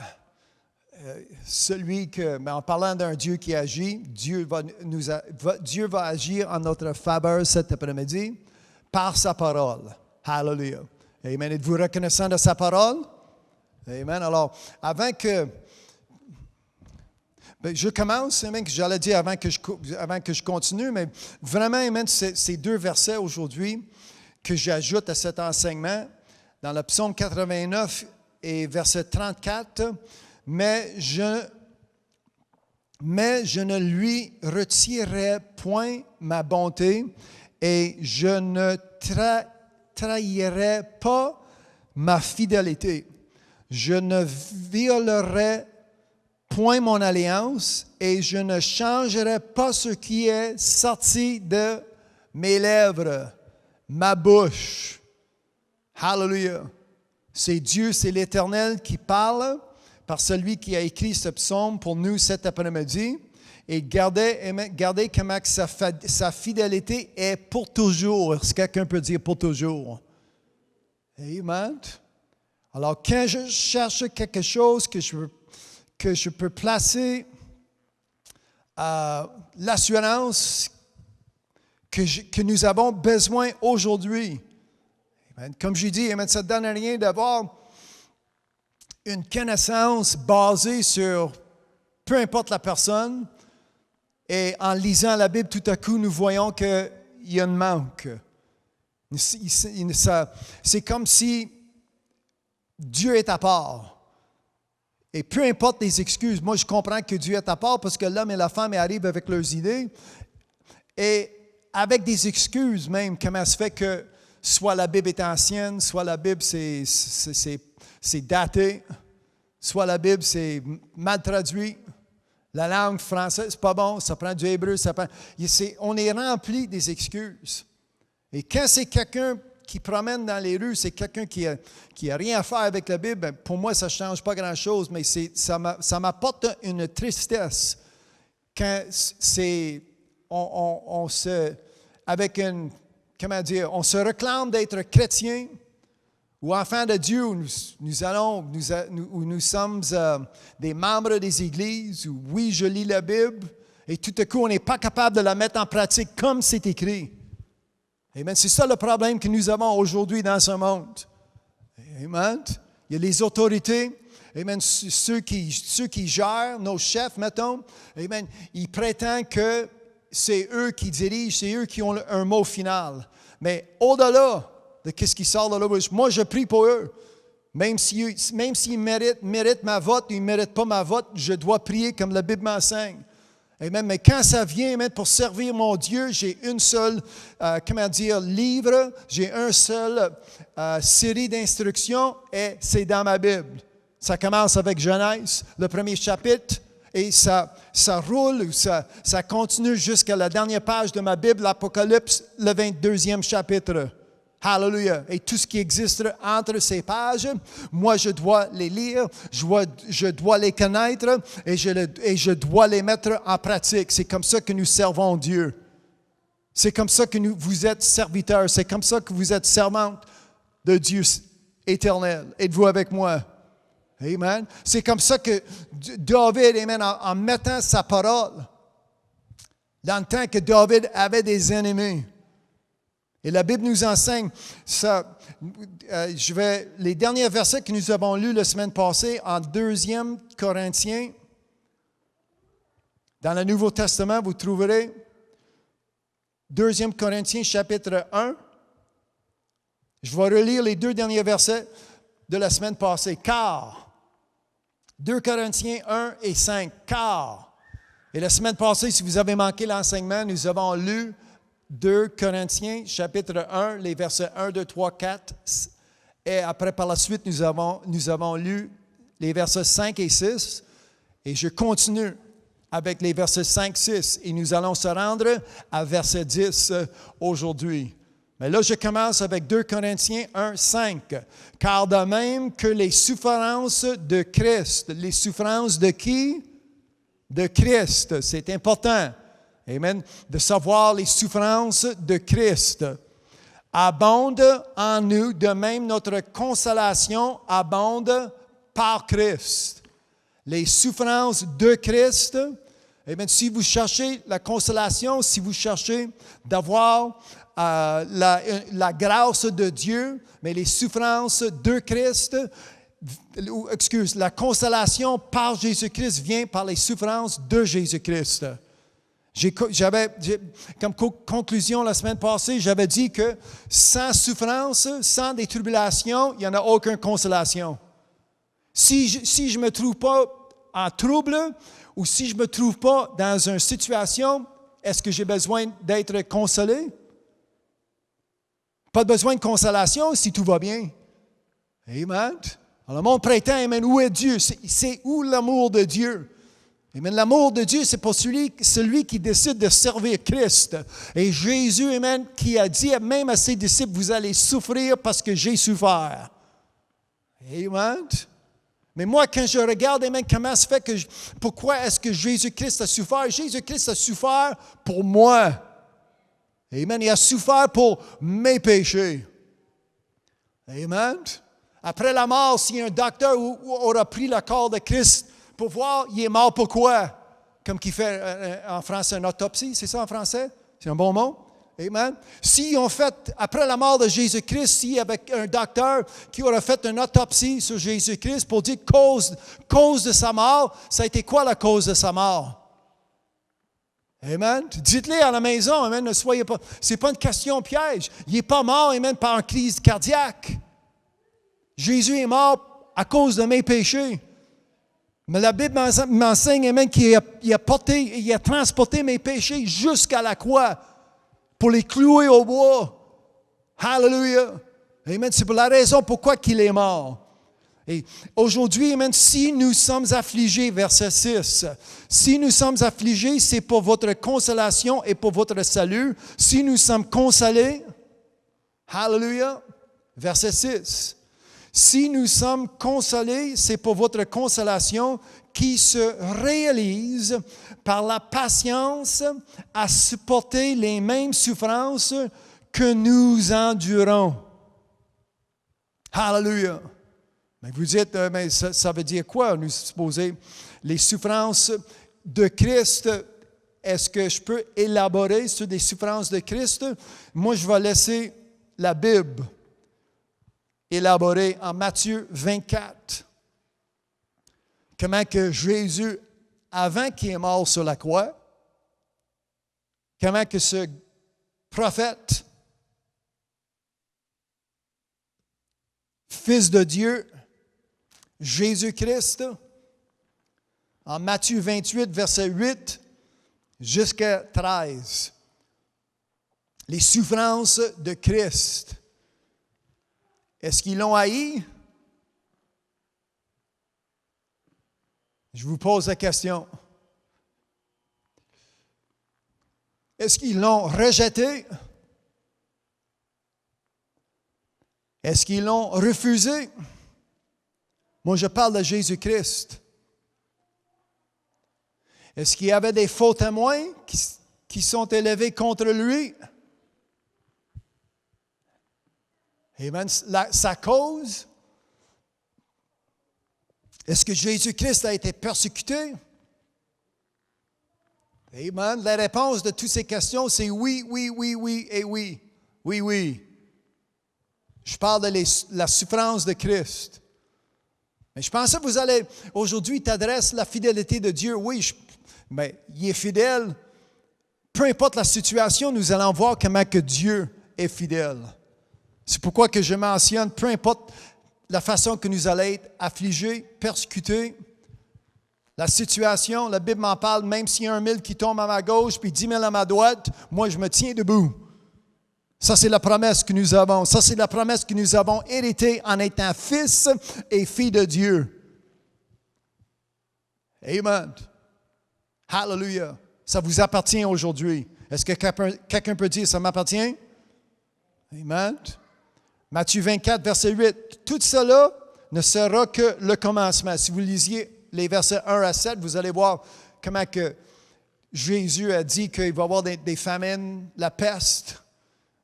celui que, mais en parlant d'un Dieu qui agit, Dieu va agir en notre faveur cet après-midi par sa parole. Hallelujah. Amen. Êtes-vous reconnaissant de sa parole? Amen. Alors, avant que je commence, amen, que j'allais dire avant que je continue, mais vraiment, amen, ces deux versets aujourd'hui que j'ajoute à cet enseignement dans le psaume 89 et verset 34, mais je ne lui retirerai point ma bonté et je ne trahirai pas ma fidélité. Je ne violerai point mon alliance et je ne changerai pas ce qui est sorti de mes lèvres. Ma bouche. Hallelujah. C'est Dieu, c'est l'Éternel qui parle par celui qui a écrit ce psaume pour nous cet après-midi. Et regardez comment sa fidélité est pour toujours. Est-ce que quelqu'un peut dire pour toujours? Amen. Alors, quand je cherche quelque chose que je peux placer l'assurance que nous avons besoin aujourd'hui. Amen. Comme je dis, amen, ça ne donne rien d'avoir une connaissance basée sur peu importe la personne. Et en lisant la Bible, tout à coup, nous voyons qu'il y a un manque. C'est comme si Dieu est à part. Et peu importe les excuses, moi je comprends que Dieu est à part parce que l'homme et la femme arrivent avec leurs idées. Et avec des excuses même, comment se fait que soit la Bible est ancienne, soit la Bible c'est daté, soit la Bible c'est mal traduit, la langue française c'est pas bon, ça prend du hébreu, on est rempli des excuses. Et quand c'est quelqu'un qui promène dans les rues, c'est quelqu'un qui a rien à faire avec la Bible, ben, pour moi ça ne change pas grand-chose, mais ça m'apporte une tristesse quand on se réclame d'être chrétien ou enfant de Dieu, où nous sommes des membres des églises, où oui, je lis la Bible, et tout à coup, on n'est pas capable de la mettre en pratique comme c'est écrit. Amen. C'est ça le problème que nous avons aujourd'hui dans ce monde. Amen. Il y a les autorités. Amen. Ceux qui gèrent, nos chefs, mettons, amen, ils prétendent que c'est eux qui dirigent, c'est eux qui ont un mot final. Mais au-delà de ce qui sort de la bouche, moi je prie pour eux. Même s'ils méritent ma vote ou ils ne méritent pas ma vote, je dois prier comme la Bible m'enseigne. Amen. Mais quand ça vient, amen, pour servir mon Dieu, j'ai une seule, livre, j'ai une seule série d'instructions et c'est dans ma Bible. Ça commence avec Genèse, le premier chapitre, Et ça roule, ça continue jusqu'à la dernière page de ma Bible, l'Apocalypse, le 22e chapitre. Hallelujah. Et tout ce qui existe entre ces pages, moi, je dois les lire, je dois les connaître et je dois les mettre en pratique. C'est comme ça que nous servons Dieu. C'est comme ça que vous êtes serviteurs. C'est comme ça que vous êtes servantes de Dieu éternel. Êtes-vous avec moi? Amen. C'est comme ça que David, amen, en mettant sa parole, dans le temps que David avait des ennemis. Et la Bible nous enseigne ça. Les derniers versets que nous avons lus la semaine passée en 2 Corinthiens, dans le Nouveau Testament, vous trouverez 2 Corinthiens chapitre 1. Je vais relire les 2 derniers versets de la semaine passée. Car, 2 Corinthiens 1 et 5, car. Et la semaine passée, si vous avez manqué l'enseignement, nous avons lu 2 Corinthiens chapitre 1, les versets 1, 2, 3, 4. Et après, par la suite, nous avons lu les versets 5 et 6. Et je continue avec les versets 5, 6. Et nous allons se rendre à verset 10 aujourd'hui. Mais là, je commence avec 2 Corinthiens 1, 5. Car de même que les souffrances de Christ, les souffrances de qui? De Christ. C'est important. Amen. De savoir les souffrances de Christ. Abonde en nous, de même notre consolation abonde par Christ. Les souffrances de Christ. Amen. Si vous cherchez la consolation, si vous cherchez d'avoir la grâce de Dieu, mais les souffrances de Christ, la consolation par Jésus-Christ vient par les souffrances de Jésus-Christ. Comme conclusion la semaine passée, j'avais dit que sans souffrance, sans des tribulations, il n'y en a aucune consolation. Si je ne me trouve pas en trouble ou si je ne me trouve pas dans une situation, est-ce que j'ai besoin d'être consolé? Pas besoin de consolation si tout va bien. Amen. Alors, mon prétend, amen, où est Dieu? C'est où l'amour de Dieu? Amen. L'amour de Dieu, c'est pour celui qui décide de servir Christ. Et Jésus, amen, qui a dit même à ses disciples, vous allez souffrir parce que j'ai souffert. Amen. Mais moi, quand je regarde, amen, comment se fait pourquoi est-ce que Jésus-Christ a souffert? Jésus-Christ a souffert pour moi. Amen. Il a souffert pour mes péchés. Amen. Après la mort, si un docteur aura pris le corps de Christ pour voir, il est mort pourquoi? Comme qui fait en français une autopsie, c'est ça en français? C'est un bon mot? Amen. Si on fait, après la mort de Jésus-Christ, s'il y avait un docteur qui aurait fait une autopsie sur Jésus-Christ pour dire cause de sa mort, ça a été quoi la cause de sa mort? Amen. Dites-le à la maison, amen, ne soyez pas. Ce n'est pas une question piège. Il n'est pas mort, amen, par une crise cardiaque. Jésus est mort à cause de mes péchés. Mais la Bible m'enseigne, amen, qu'il a transporté mes péchés jusqu'à la croix pour les clouer au bois. Hallelujah. Amen. C'est pour la raison pourquoi il est mort. Et aujourd'hui, amen, si nous sommes affligés, verset 6, si nous sommes affligés, c'est pour votre consolation et pour votre salut. Si nous sommes consolés, hallelujah, verset 6. Si nous sommes consolés, c'est pour votre consolation qui se réalise par la patience à supporter les mêmes souffrances que nous endurons. Hallelujah. Mais vous dites, mais ça veut dire quoi? Nous supposons les souffrances de Christ. Est-ce que je peux élaborer sur les souffrances de Christ? Moi, je vais laisser la Bible élaborer en Matthieu 24. Comment que Jésus, avant qu'il est mort sur la croix, comment que ce prophète, Fils de Dieu, Jésus-Christ, en Matthieu 28, verset 8 jusqu'à 13. Les souffrances de Christ. Est-ce qu'ils l'ont haï? Je vous pose la question. Est-ce qu'ils l'ont rejeté? Est-ce qu'ils l'ont refusé? Moi, je parle de Jésus-Christ. Est-ce qu'il y avait des faux témoins qui sont élevés contre lui? Amen. Sa cause? Est-ce que Jésus-Christ a été persécuté? Amen. La réponse de toutes ces questions, c'est oui, oui, oui, oui et oui. Oui, oui. Je parle de la souffrance de Christ. Mais je pense que vous allez, aujourd'hui, t'adresses la fidélité de Dieu. Oui, mais il est fidèle. Peu importe la situation, nous allons voir comment que Dieu est fidèle. C'est pourquoi que je mentionne, peu importe la façon que nous allons être affligés, persécutés, la situation, la Bible m'en parle, même s'il y a 1 000 qui tombe à ma gauche puis 10 000 à ma droite, moi je me tiens debout. Ça, c'est la promesse que nous avons. Ça, c'est la promesse que nous avons héritée en étant fils et filles de Dieu. Amen. Hallelujah. Ça vous appartient aujourd'hui. Est-ce que quelqu'un peut dire, ça m'appartient? Amen. Matthieu 24, verset 8. Tout cela ne sera que le commencement. Si vous lisiez les versets 1 à 7, vous allez voir comment que Jésus a dit qu'il va y avoir des famines, la peste,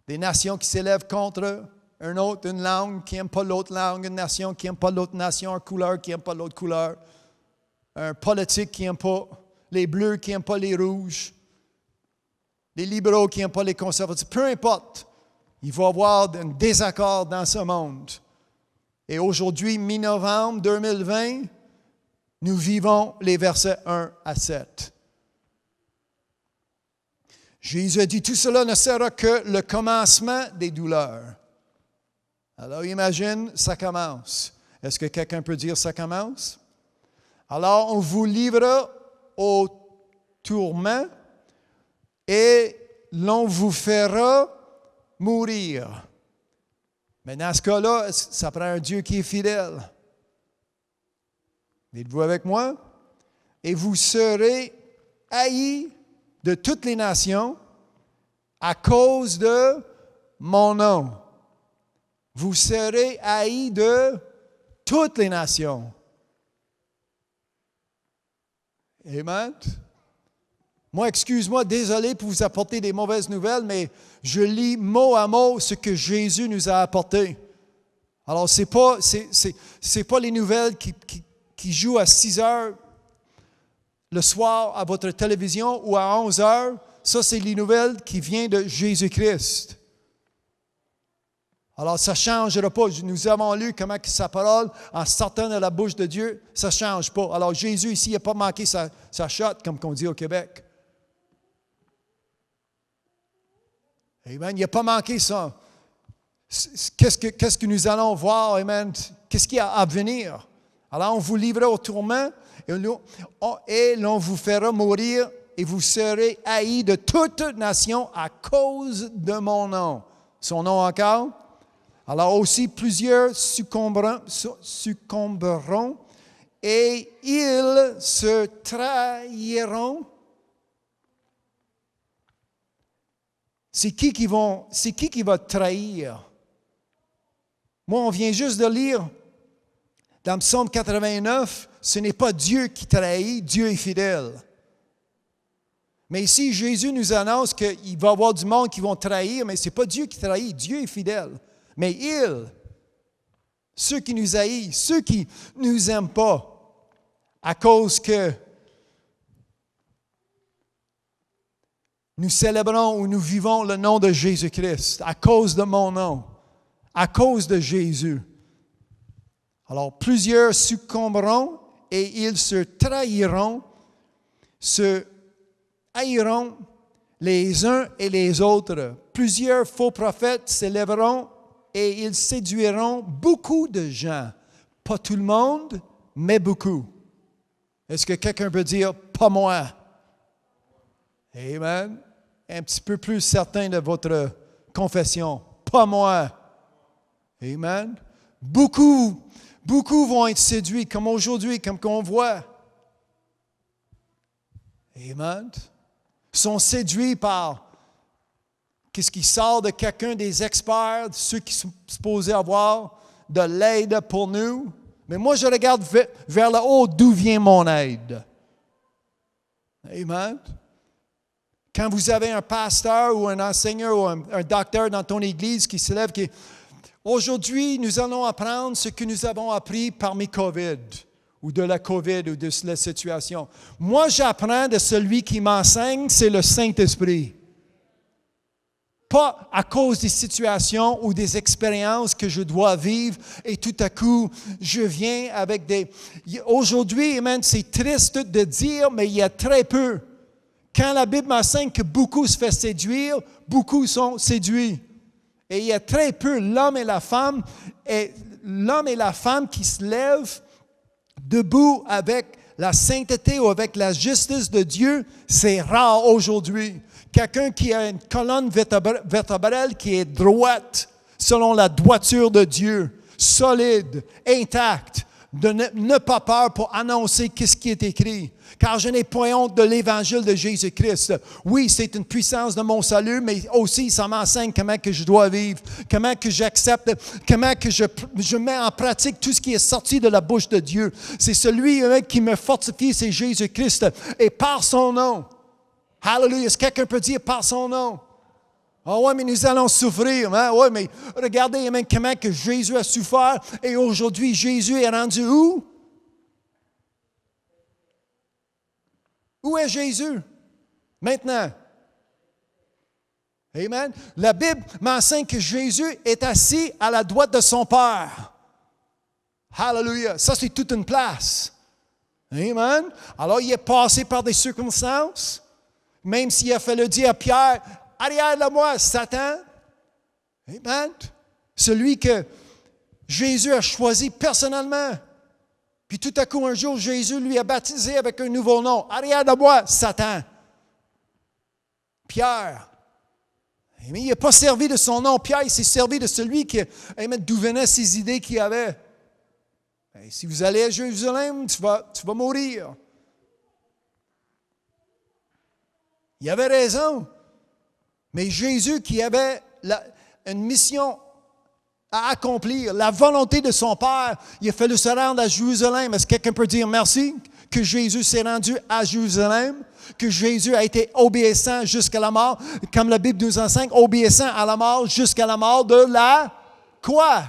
des nations qui s'élèvent contre un autre, une langue qui n'aime pas l'autre langue, une nation qui n'aime pas l'autre nation, une couleur qui n'aime pas l'autre couleur, un politique qui n'aime pas les bleus, qui n'aiment pas les rouges, les libéraux qui n'aiment pas les conservatifs. Peu importe, il va y avoir un désaccord dans ce monde. Et aujourd'hui, mi-novembre 2020, nous vivons les versets 1 à 7. Jésus a dit, tout cela ne sera que le commencement des douleurs. Alors imagine, ça commence. Est-ce que quelqu'un peut dire ça commence? Alors on vous livrera au tourment et l'on vous fera mourir. Mais dans ce cas-là, ça prend un Dieu qui est fidèle. Êtes-vous avec moi? Et vous serez haïs de toutes les nations à cause de mon nom. Vous serez haïs de toutes les nations. Amen. Moi, excuse-moi, désolé pour vous apporter des mauvaises nouvelles, mais je lis mot à mot ce que Jésus nous a apporté. Alors, c'est pas les nouvelles qui jouent à 6 heures le soir à votre télévision ou à 11 heures. Ça, c'est les nouvelles qui viennent de Jésus-Christ. Alors, ça ne changera pas. Nous avons lu comment sa parole, en sortant de la bouche de Dieu, ça ne change pas. Alors, Jésus, ici, il n'a pas manqué sa shot, comme on dit au Québec. Amen. Il n'a pas manqué ça. Qu'est-ce que nous allons voir? Amen. Qu'est-ce qui a à venir? Alors, on vous livrera au tourment et l'on vous fera mourir et vous serez haïs de toute nation à cause de mon nom. Son nom encore? Alors aussi, plusieurs succomberont et ils se trahiront. C'est qui va trahir? Moi, on vient juste de lire dans le Psaume 89, ce n'est pas Dieu qui trahit, Dieu est fidèle. Mais ici, Jésus nous annonce qu'il va y avoir du monde qui vont trahir, mais ce n'est pas Dieu qui trahit, Dieu est fidèle. Mais ceux qui nous haïssent, ceux qui ne nous aiment pas, à cause que nous célébrons ou nous vivons le nom de Jésus-Christ, à cause de mon nom, à cause de Jésus. Alors, plusieurs succomberont et ils se trahiront, se haïront les uns et les autres. Plusieurs faux prophètes s'élèveront et ils séduiront beaucoup de gens. Pas tout le monde, mais beaucoup. Est-ce que quelqu'un peut dire « pas moi » ? Amen. Un petit peu plus certain de votre confession. « Pas moi ». Amen. Beaucoup vont être séduits, comme aujourd'hui, comme qu'on voit. Amen. Sont séduits par qu'est-ce qui sort de quelqu'un des experts, ceux qui sont supposés avoir de l'aide pour nous. Mais moi, je regarde vers le haut, d'où vient mon aide. Amen. Quand vous avez un pasteur ou un enseignant ou un docteur dans ton église qui se lève, qui aujourd'hui, nous allons apprendre ce que nous avons appris parmi COVID, ou de la COVID, ou de la situation. Moi, j'apprends de celui qui m'enseigne, c'est le Saint-Esprit. Pas à cause des situations ou des expériences que je dois vivre et tout à coup, je viens avec des... Aujourd'hui, amen, c'est triste de dire, mais il y a très peu. Quand la Bible m'enseigne que beaucoup se fait séduire, beaucoup sont séduits. Et il y a très peu l'homme et la femme qui se lèvent debout avec la sainteté ou avec la justice de Dieu, c'est rare aujourd'hui. Quelqu'un qui a une colonne vertébrale qui est droite, selon la droiture de Dieu, solide, intacte, de ne pas peur pour annoncer ce qui est écrit. Car je n'ai point honte de l'évangile de Jésus-Christ. Oui, c'est une puissance de mon salut, mais aussi ça m'enseigne comment que je dois vivre, comment que j'accepte, comment que je mets en pratique tout ce qui est sorti de la bouche de Dieu. C'est celui qui me fortifie, c'est Jésus-Christ. Et par son nom, hallelujah, est-ce que quelqu'un peut dire par son nom? Ah oui, mais nous allons souffrir. Hein? Oui, mais regardez amen, comment que Jésus a souffert et aujourd'hui, Jésus est rendu où? Où est Jésus? Maintenant. Amen. La Bible m'enseigne que Jésus est assis à la droite de son Père. Hallelujah. Ça, c'est toute une place. Amen. Alors, il est passé par des circonstances. Même s'il a fallu dire à Pierre, arrière de moi, Satan. Amen. Celui que Jésus a choisi personnellement. Puis tout à coup, un jour, Jésus lui a baptisé avec un nouveau nom. Arrière de moi, Satan. Pierre. Mais il n'a pas servi de son nom. Pierre, il s'est servi de celui qui, d'où venaient ces idées qu'il avait. Et si vous allez à Jérusalem, tu vas mourir. Il avait raison. Mais Jésus qui avait une mission à accomplir, la volonté de son Père, il a fallu se rendre à Jérusalem. Est-ce que quelqu'un peut dire merci que Jésus s'est rendu à Jérusalem, que Jésus a été obéissant jusqu'à la mort, comme la Bible nous enseigne, obéissant à la mort jusqu'à la mort de la croix.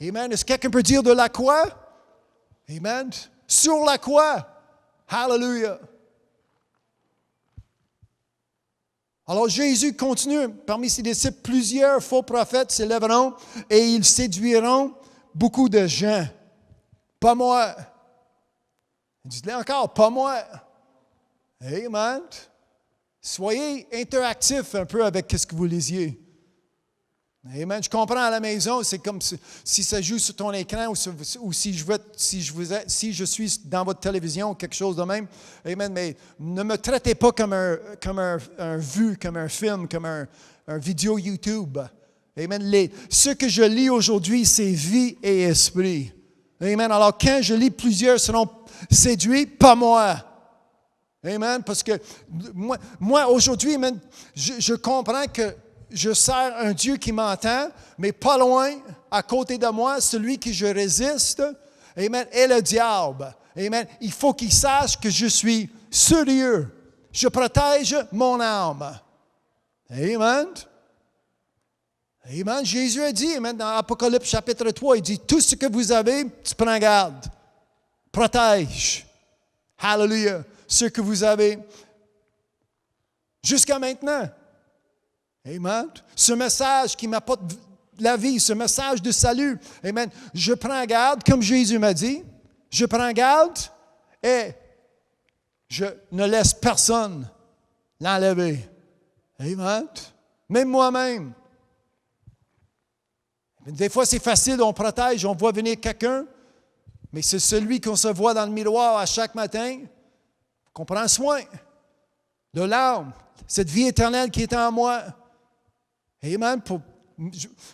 Amen. Est-ce que quelqu'un peut dire de la croix? Amen. Sur la croix. Hallelujah. Alors Jésus continue, parmi ses disciples, plusieurs faux prophètes s'élèveront et ils séduiront beaucoup de gens. Pas moi. Dites-le encore, pas moi. Amen. Soyez interactifs un peu avec ce que vous lisiez. Amen. Je comprends à la maison, c'est comme si ça joue sur ton écran ou si je suis dans votre télévision ou quelque chose de même. Amen. Mais ne me traitez pas comme un vu, comme un film, comme un vidéo YouTube. Amen. Ce que je lis aujourd'hui, c'est vie et esprit. Amen. Alors quand je lis, plusieurs seront séduits, pas moi. Amen. Parce que moi aujourd'hui, amen, je comprends que je sers un Dieu qui m'entend, mais pas loin, à côté de moi, celui que je résiste, amen, est le diable. Amen. Il faut qu'il sache que je suis sérieux. Je protège mon âme. Amen. Amen. Jésus a dit, amen, dans Apocalypse chapitre 3, il dit, tout ce que vous avez, tu prends garde. Protège. Hallelujah. Ce que vous avez. Jusqu'à maintenant. Amen. Ce message qui m'apporte la vie, ce message de salut. Amen. Je prends garde, comme Jésus m'a dit. Je prends garde et je ne laisse personne l'enlever. Amen. Même moi-même. Des fois, c'est facile, on protège, on voit venir quelqu'un, mais c'est celui qu'on se voit dans le miroir à chaque matin qu'on prend soin de l'âme, cette vie éternelle qui est en moi. Amen.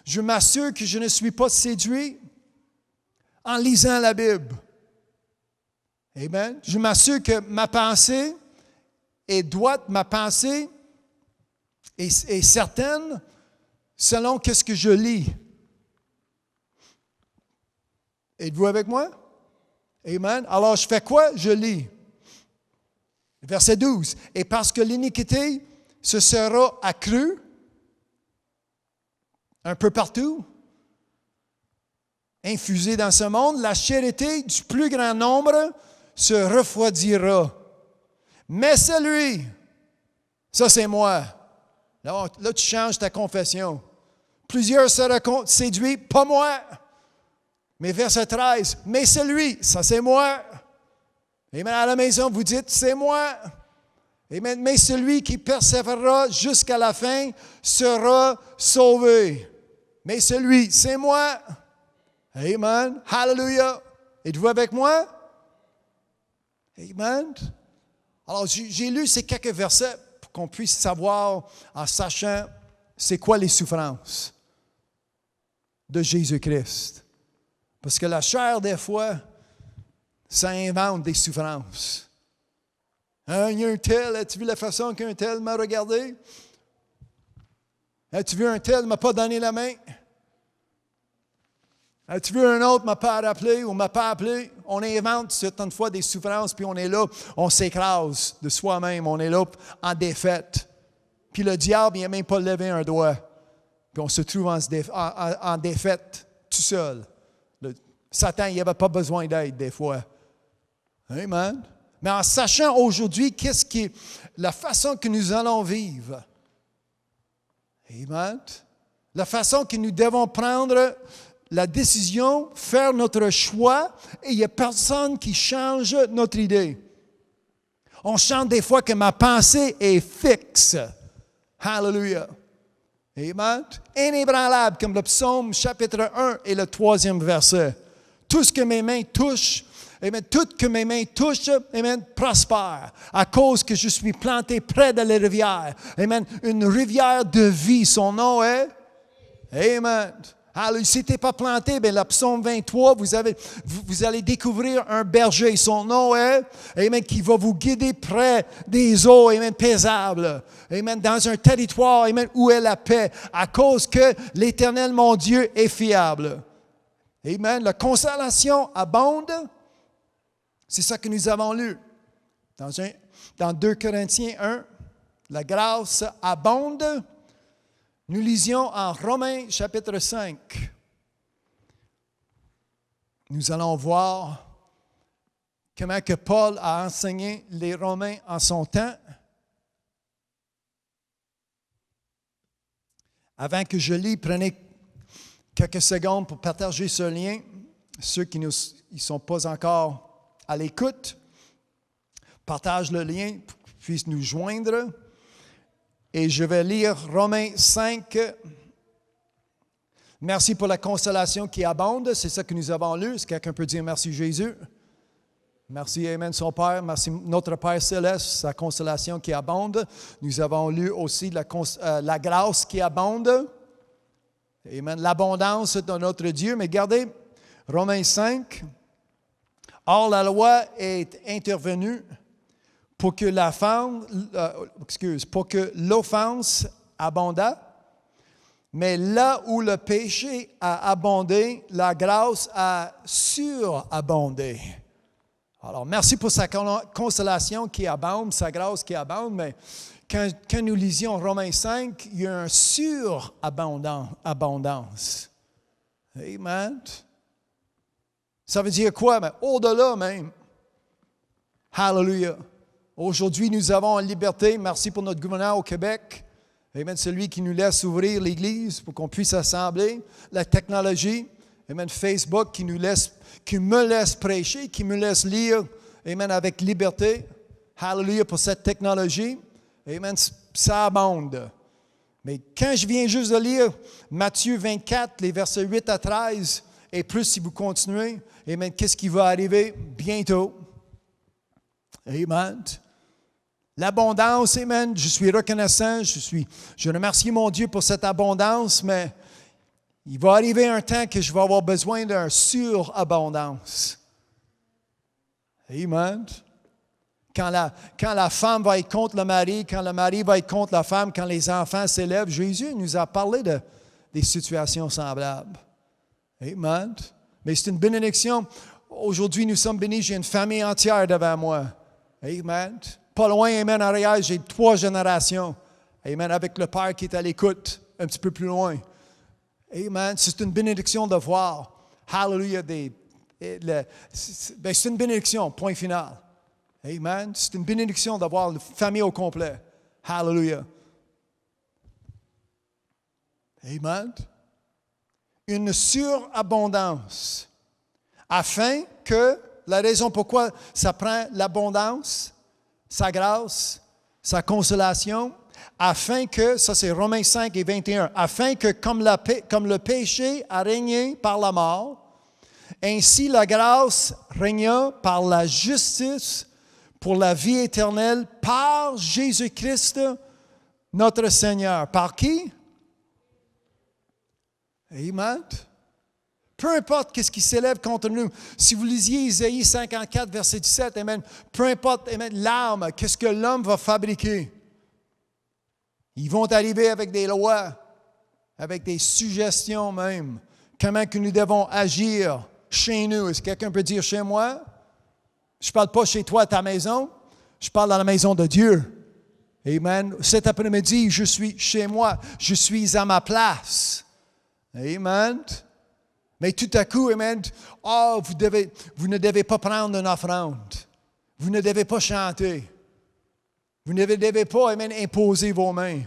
Je m'assure que je ne suis pas séduit en lisant la Bible. Amen. Je m'assure que ma pensée est droite, ma pensée et certaines selon qu'est-ce que je lis. Êtes-vous avec moi? Amen. Alors, je fais quoi? Je lis. Verset 12. Et parce que l'iniquité se sera accrue un peu partout, infusée dans ce monde, la charité du plus grand nombre se refroidira. Mais celui, ça c'est moi. Là, tu changes ta confession. Plusieurs seront séduits, pas moi. Mais verset 13, mais celui, ça c'est moi. Amen. À la maison, vous dites, c'est moi. Amen. Mais celui qui persévérera jusqu'à la fin sera sauvé. Mais celui, c'est moi. Amen. Hallelujah. Êtes-vous avec moi? Amen. Alors, j'ai lu ces quelques versets pour qu'on puisse savoir, en sachant, c'est quoi les souffrances de Jésus-Christ. Parce que la chair, des fois, ça invente des souffrances. Hein, il y a un tel, as-tu vu la façon qu'un tel m'a regardé? As-tu vu un tel ne m'a pas donné la main? As-tu vu un autre ne m'a pas rappelé ou ne m'a pas appelé? On invente certaines fois des souffrances, puis on est là, on s'écrase de soi-même, on est là en défaite. Puis le diable, il n'a même pas levé un doigt. Puis on se trouve en défaite tout seul. Satan, il n'avait pas besoin d'aide des fois. Amen. Mais en sachant aujourd'hui qu'est-ce qui est la façon que nous allons vivre. Amen. La façon que nous devons prendre la décision, faire notre choix, et il n'y a personne qui change notre idée. On chante des fois que ma pensée est fixe. Hallelujah. Amen. Inébranlable, comme le psaume chapitre 1 et le 3e verset. Tout ce que mes mains touchent, amen, tout que mes mains touchent, amen, prospère, à cause que je suis planté près de la rivière. Amen. Une rivière de vie, son nom est Amen. Alors, si tu n'es pas planté, bien, le psaume 23, vous allez découvrir un berger. Son nom est, amen, qui va vous guider près des eaux, amen, paisibles. Amen, dans un territoire, amen, où est la paix, à cause que l'Éternel, mon Dieu, est fiable. Amen. La consolation abonde. C'est ça que nous avons lu. Dans 2 Corinthiens 1, la grâce abonde. Nous lisions en Romains chapitre 5. Nous allons voir comment que Paul a enseigné les Romains en son temps. Avant que je lis, prenez quelques secondes pour partager ce lien. Ceux qui ne sont pas encore à l'écoute, partage le lien pour qu'ils puissent nous joindre. Et je vais lire Romains 5. Merci pour la consolation qui abonde. C'est ça que nous avons lu. Est-ce que quelqu'un peut dire merci Jésus? Merci, amen, son Père. Merci, notre Père Céleste, sa consolation qui abonde. Nous avons lu aussi la grâce qui abonde. Amen. L'abondance de notre Dieu. Mais regardez, Romains 5. Or, la loi est intervenue pour que l'offense abondât, mais là où le péché a abondé, la grâce a surabondé. Alors, merci pour sa consolation qui abonde, sa grâce qui abonde, mais quand nous lisions Romains 5, il y a une surabondance. Amen. Ça veut dire quoi? Mais au-delà même. Hallelujah. Aujourd'hui, nous avons une liberté. Merci pour notre gouverneur au Québec. Amen. Celui qui nous laisse ouvrir l'Église pour qu'on puisse assembler. La technologie. Amen. Facebook qui me laisse prêcher, qui me laisse lire. Amen. Avec liberté. Hallelujah pour cette technologie. Amen. Ça abonde. Mais quand je viens juste de lire Matthieu 24, les versets 8 à 13, et plus si vous continuez, amen, qu'est-ce qui va arriver bientôt? Amen. L'abondance, amen, je suis reconnaissant, je remercie mon Dieu pour cette abondance, mais il va arriver un temps que je vais avoir besoin d'une surabondance. Amen. quand la femme va être contre le mari, quand le mari va être contre la femme, quand les enfants s'élèvent. Jésus nous a parlé des situations semblables. Amen. Mais c'est une bénédiction. Aujourd'hui, nous sommes bénis. J'ai une famille entière devant moi. Amen. Pas loin, amen, en arrière, j'ai 3 générations. Amen. Avec le Père qui est à l'écoute, un petit peu plus loin. Amen. C'est une bénédiction de voir. Hallelujah. C'est une bénédiction, point final. Amen. C'est une bénédiction d'avoir la famille au complet. Hallelujah. Amen. Une surabondance. Afin que, la raison pourquoi ça prend l'abondance, sa grâce, sa consolation, afin que, ça c'est Romains 5 et 21, afin que comme le péché a régné par la mort, ainsi la grâce régna par la justice pour la vie éternelle par Jésus-Christ, notre Seigneur. Par qui? Amen. Peu importe ce qui s'élève contre nous. Si vous lisiez Isaïe 54, verset 17, amen, peu importe, amen, l'arme, qu'est-ce que l'homme va fabriquer? Ils vont arriver avec des lois, avec des suggestions même. Comment que nous devons agir chez nous. Est-ce que quelqu'un peut dire chez moi? Je ne parle pas chez toi à ta maison. Je parle dans la maison de Dieu. Amen. Cet après-midi, je suis chez moi. Je suis à ma place. Amen. Mais tout à coup, amen, vous ne devez pas prendre une offrande. Vous ne devez pas chanter. Vous ne devez pas, amen, imposer vos mains.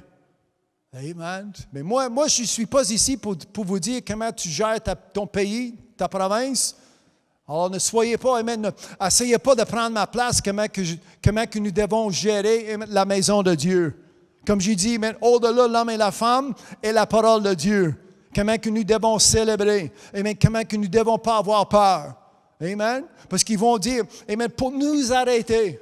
Amen. Mais moi je ne suis pas ici pour vous dire comment tu gères ton pays, ta province. Alors, ne soyez pas, amen, essayez pas de prendre ma place, comment que nous devons gérer, amen, la maison de Dieu. Comme j'ai dit, amen, au-delà de l'homme et la femme est la parole de Dieu. Comment que nous devons célébrer. Amen. Comment que nous ne devons pas avoir peur. Amen. Parce qu'ils vont dire, amen, pour nous arrêter.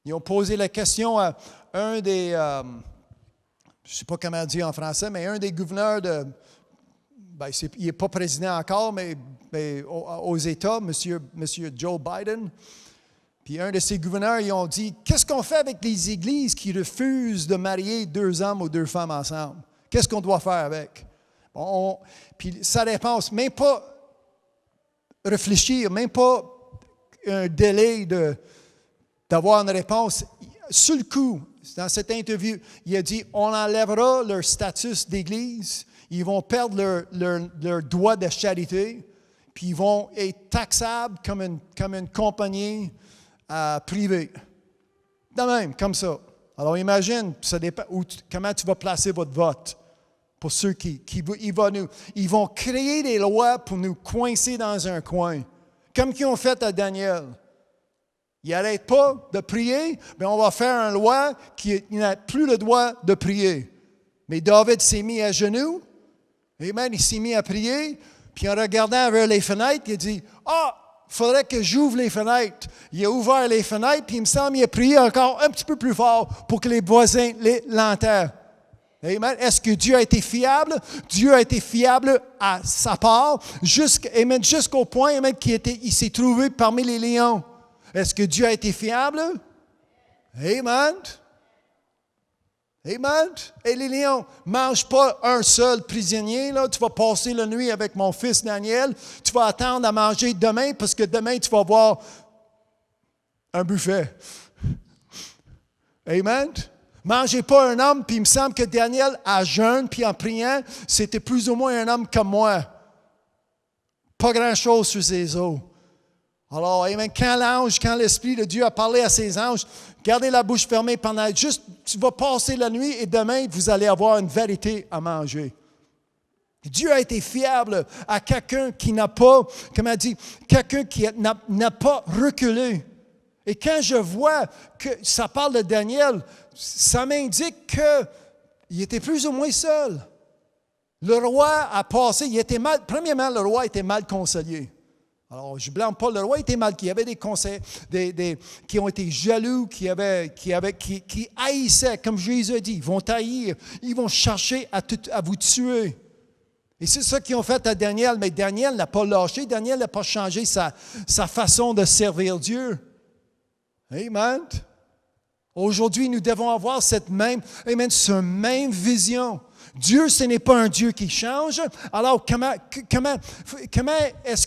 Ils ont posé la question à un des, je ne sais pas comment dire en français, mais un des gouverneurs il n'est pas président encore, mais aux États, M. Joe Biden. Puis un de ces gouverneurs, ils ont dit, qu'est-ce qu'on fait avec les églises qui refusent de marier 2 hommes ou 2 femmes ensemble? Qu'est-ce qu'on doit faire avec? Puis sa réponse, même pas réfléchir, même pas un délai d'avoir une réponse. Sur le coup, dans cette interview, il a dit, on enlèvera leur statut d'église, ils vont perdre leur droit de charité, puis ils vont être taxables comme une compagnie privée. De même, comme ça. Alors imagine, ça dépend comment tu vas placer votre vote. Pour ceux ils vont créer des lois pour nous coincer dans un coin. Comme qu'ils ont fait à Daniel. Ils n'arrêtent pas de prier, mais on va faire une loi qui n'a plus le droit de prier. Mais David s'est mis à genoux. Amen, il s'est mis à prier. Puis en regardant vers les fenêtres, il a dit, il faudrait que j'ouvre les fenêtres. Il a ouvert les fenêtres, puis il me semble qu'il a prié encore un petit peu plus fort pour que les voisins l'entendent. Amen. Est-ce que Dieu a été fiable? Dieu a été fiable à sa part, jusqu'au point, amen, il s'est trouvé parmi les lions. Est-ce que Dieu a été fiable? Amen. Amen. Et les lions ne mangent pas un seul prisonnier. Là. Tu vas passer la nuit avec mon fils Daniel. Tu vas attendre à manger demain parce que demain, tu vas avoir un buffet. Amen. Mangez pas un homme, puis il me semble que Daniel, à jeûne, puis en priant, c'était plus ou moins un homme comme moi. Pas grand-chose sur ses os. Alors, amen, quand l'Esprit de Dieu a parlé à ses anges, gardez la bouche fermée pendant juste, tu vas passer la nuit et demain, vous allez avoir une vérité à manger. Dieu a été fiable à quelqu'un qui n'a pas, comment dit, quelqu'un qui n'a pas reculé. Et quand je vois que ça parle de Daniel, ça m'indique qu'il était plus ou moins seul. Le roi a passé, premièrement, le roi était mal conseillé. Alors, je ne blâme pas le roi, il était mal. Il y avait des conseils qui ont été jaloux, qui haïssaient, comme Jésus a dit. Ils vont haïr, ils vont chercher à vous tuer. Et c'est ça qu'ils ont fait à Daniel. Mais Daniel n'a pas lâché, Daniel n'a pas changé sa façon de servir Dieu. Amen. Aujourd'hui, nous devons avoir cette même vision. Dieu, ce n'est pas un Dieu qui change. Alors, comment est-ce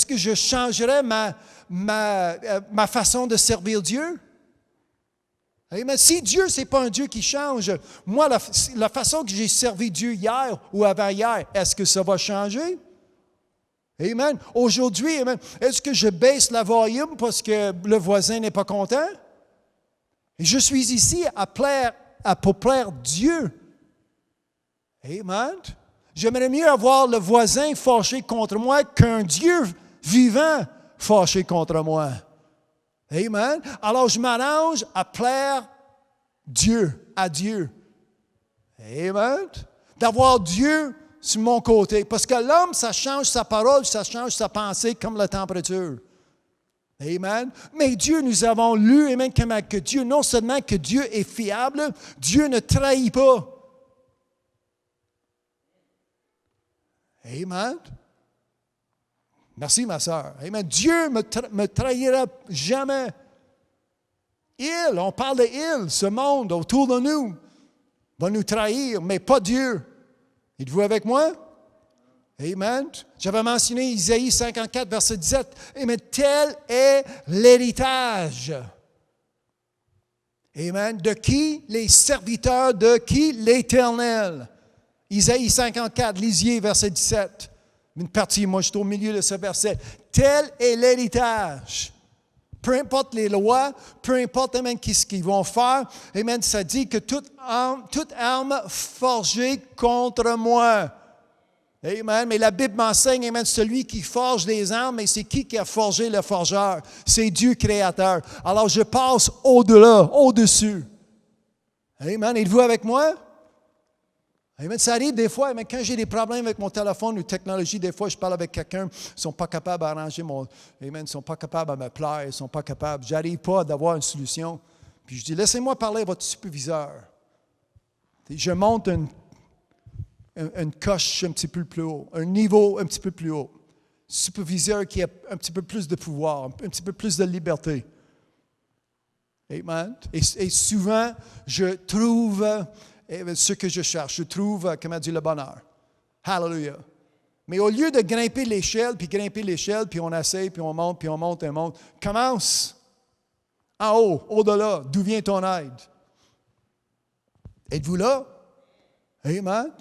que je changerais ma façon de servir Dieu? Amen. Si Dieu, ce n'est pas un Dieu qui change, moi, la façon que j'ai servi Dieu hier ou avant-hier, est-ce que ça va changer? Amen. Aujourd'hui, amen, est-ce que je baisse la volume parce que le voisin n'est pas content? Je suis ici pour plaire Dieu. Amen. J'aimerais mieux avoir le voisin fâché contre moi qu'un Dieu vivant fâché contre moi. Amen. Alors, je m'arrange à plaire à Dieu. Amen. D'avoir Dieu sur mon côté. Parce que l'homme, ça change sa parole, ça change sa pensée comme la température. Amen. Mais Dieu, nous avons lu, amen, que Dieu, non seulement que Dieu est fiable, Dieu ne trahit pas. Amen. Merci, ma soeur. Amen. Dieu me trahira jamais. On parle de ce monde autour de nous, va nous trahir, mais pas Dieu. Êtes-vous avec moi? Amen. J'avais mentionné Isaïe 54, verset 17. Amen. Tel est l'héritage. Amen. De qui? Les serviteurs de qui? L'Éternel. Isaïe 54, lisiez verset 17. Une partie, moi je suis au milieu de ce verset. Tel est l'héritage. Peu importe les lois, peu importe, amen, ce qu'ils vont faire, amen, ça dit que toute arme forgée contre moi. Amen. Mais la Bible m'enseigne, amen, celui qui forge les armes, mais c'est qui a forgé le forgeur? C'est Dieu créateur. Alors je passe au-delà, au-dessus. Amen. Êtes-vous avec moi? Amen. Ça arrive des fois, mais quand j'ai des problèmes avec mon téléphone ou technologie, des fois je parle avec quelqu'un, ils ne sont pas capables d'arranger Amen, ils ne sont pas capables de me plaire, ils ne sont pas capables, j'arrive pas d'avoir une solution. Puis je dis, laissez-moi parler à votre superviseur. Je monte une coche un petit peu plus haut, un niveau un petit peu plus haut. Superviseur qui a un petit peu plus de pouvoir, un petit peu plus de liberté. Amen. Et souvent, je trouve ce que je cherche. Je trouve, comment dire, le bonheur. Hallelujah. Mais au lieu de grimper l'échelle, puis on essaie, puis on monte, et monte, commence en haut, au-delà, d'où vient ton aide. Êtes-vous là? Amen.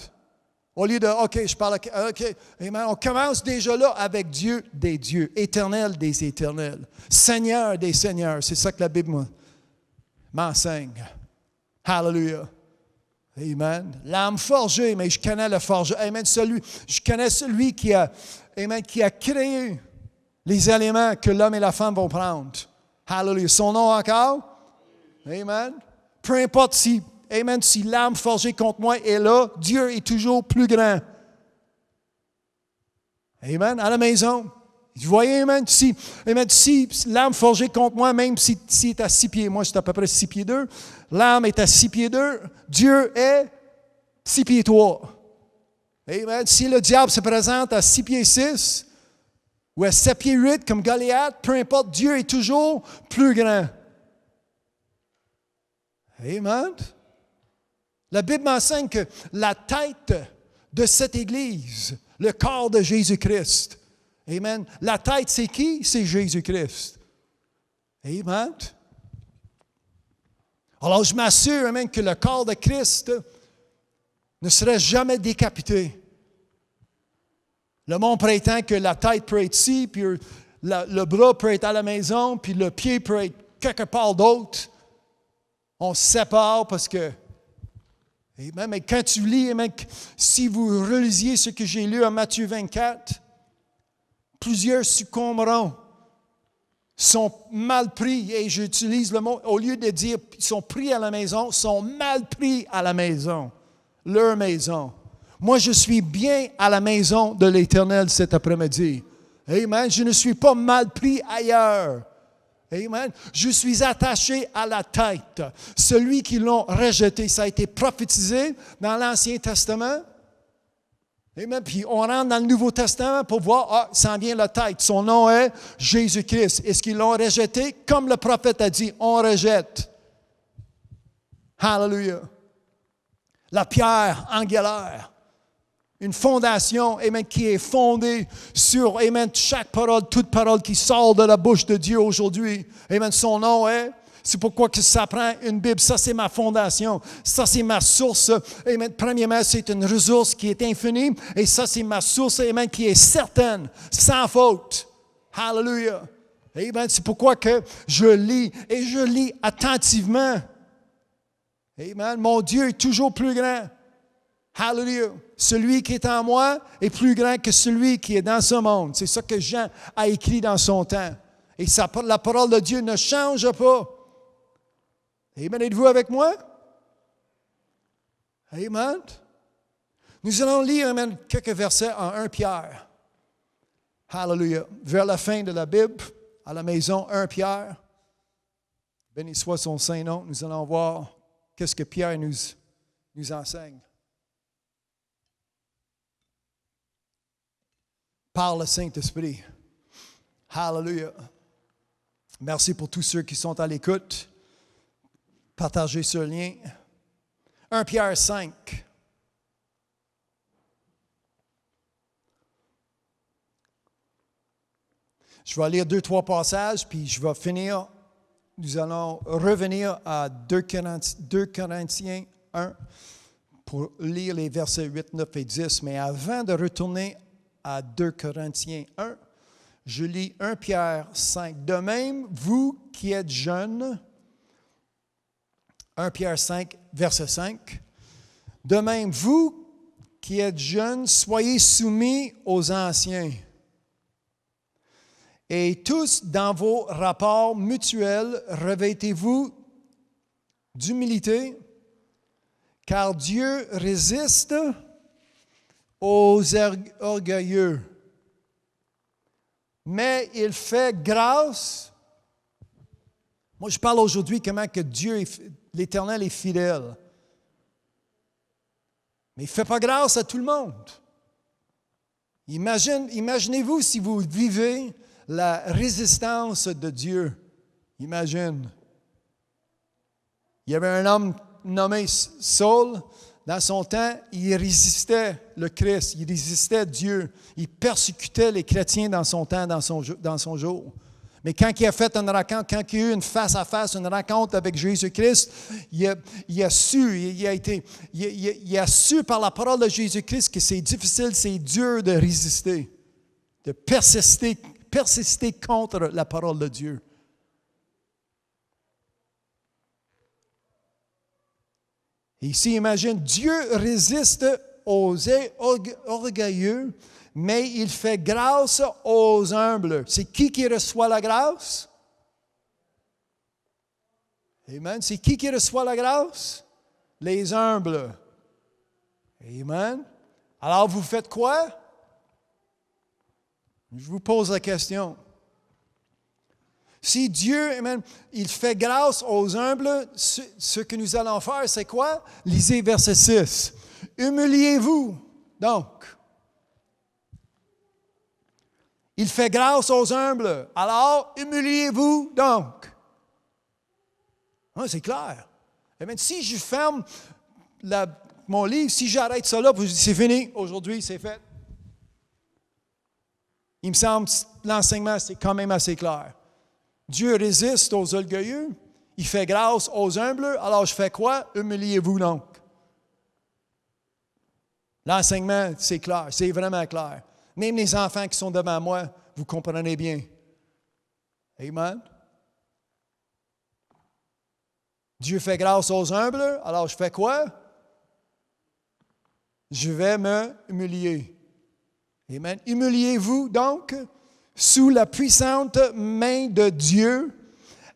Au lieu de, OK, je parle, OK, amen. On commence déjà là avec Dieu des dieux, éternel des éternels, Seigneur des seigneurs. C'est ça que la Bible m'enseigne. Hallelujah. Amen. L'âme forgée, mais je connais le forgeur. Amen. Je connais celui qui a créé les éléments que l'homme et la femme vont prendre. Hallelujah. Son nom encore? Amen. Peu importe si l'âme forgée contre moi est là, Dieu est toujours plus grand. Amen. À la maison. Vous voyez, amen, si l'âme forgée contre moi, même si est à 6 pieds, moi je suis à peu près 6 pieds 2, l'âme est à 6 pieds 2, Dieu est 6 pieds 3. Amen. Si le diable se présente à 6 pieds 6 ou à 7 pieds 8 comme Goliath, peu importe, Dieu est toujours plus grand. Amen. La Bible m'enseigne que la tête de cette Église, le corps de Jésus-Christ, amen. La tête, c'est qui? C'est Jésus-Christ. Amen. Alors, je m'assure, amen, que le corps de Christ ne serait jamais décapité. Le monde prétend que la tête peut être ici, puis le bras peut être à la maison, puis le pied peut être quelque part d'autre. On se sépare parce que... Amen. Mais quand tu lis, amen, si vous relisiez ce que j'ai lu en Matthieu 24, plusieurs succomberont, sont mal pris, et j'utilise le mot, au lieu de dire ils sont pris à la maison, sont mal pris à la maison, leur maison. Moi, je suis bien à la maison de l'Éternel cet après-midi. Amen. Je ne suis pas mal pris ailleurs. Amen. Je suis attaché à la tête. Celui qui l'ont rejeté, ça a été prophétisé dans l'Ancien Testament. Amen. Puis on rentre dans le Nouveau Testament pour voir, ça en vient la tête. Son nom est Jésus-Christ. Est-ce qu'ils l'ont rejeté? Comme le prophète a dit, on rejette. Hallelujah. La pierre angulaire. Une fondation, amen, qui est fondée sur, amen, chaque parole, toute parole qui sort de la bouche de Dieu aujourd'hui. Amen, son nom est, c'est pourquoi que ça prend une Bible. Ça, c'est ma fondation. Ça, c'est ma source. Amen. Premièrement, c'est une ressource qui est infinie. Et ça, c'est ma source, amen, qui est certaine, sans faute. Hallelujah. Amen. C'est pourquoi que je lis, et je lis attentivement. Amen. Mon Dieu est toujours plus grand. Hallelujah. Celui qui est en moi est plus grand que celui qui est dans ce monde. C'est ça que Jean a écrit dans son temps. Et la parole de Dieu ne change pas. Amen. Êtes-vous avec moi? Amen. Nous allons lire, amen, quelques versets en 1 Pierre. Hallelujah. Vers la fin de la Bible, à la maison, 1 Pierre. Béni soit son saint nom. Nous allons voir qu'est-ce que Pierre nous enseigne. Par le Saint-Esprit. Hallelujah. Merci pour tous ceux qui sont à l'écoute. Partagez ce lien. 1 Pierre 5. Je vais lire 2-3 passages, puis je vais finir. Nous allons revenir à 2 Corinthiens 1 pour lire les versets 8, 9 et 10. Mais avant de retourner à 2 Corinthiens 1, je lis 1 Pierre 5. De même, vous qui êtes jeunes, 1 Pierre 5, verset 5. De même, vous qui êtes jeunes, soyez soumis aux anciens. Et tous, dans vos rapports mutuels, revêtez-vous d'humilité, car Dieu résiste aux orgueilleux. Mais il fait grâce. Moi, je parle aujourd'hui comment que Dieu, l'Éternel, est fidèle. Mais il ne fait pas grâce à tout le monde. Imaginez-vous si vous vivez la résistance de Dieu. Imagine. Il y avait un homme nommé Saul. Dans son temps, il résistait le Christ, il résistait Dieu. Il persécutait les chrétiens dans son temps, dans son jour. Mais quand il a fait une rencontre, quand il y a eu une face-à-face, une rencontre avec Jésus-Christ, il a su par la parole de Jésus-Christ que c'est difficile, c'est dur de résister, de persister contre la parole de Dieu. Et ici, imagine, Dieu résiste aux orgueilleux, mais il fait grâce aux humbles. C'est qui reçoit la grâce? Amen. C'est qui reçoit la grâce? Les humbles. Amen. Alors, vous faites quoi? Je vous pose la question. Si Dieu, amen, il fait grâce aux humbles, ce que nous allons faire, c'est quoi? Lisez verset 6. Humiliez-vous, donc. Il fait grâce aux humbles. Alors, humiliez-vous, donc. Hein, c'est clair. Amen. Si je ferme mon livre, si j'arrête ça là, c'est fini. Aujourd'hui, c'est fait. Il me semble que l'enseignement, c'est quand même assez clair. Dieu résiste aux orgueilleux, il fait grâce aux humbles, alors je fais quoi? Humiliez-vous donc. L'enseignement, c'est clair, c'est vraiment clair. Même les enfants qui sont devant moi, vous comprenez bien. Amen. Dieu fait grâce aux humbles, alors je fais quoi? Je vais me humilier. Amen. Humiliez-vous donc sous la puissante main de Dieu,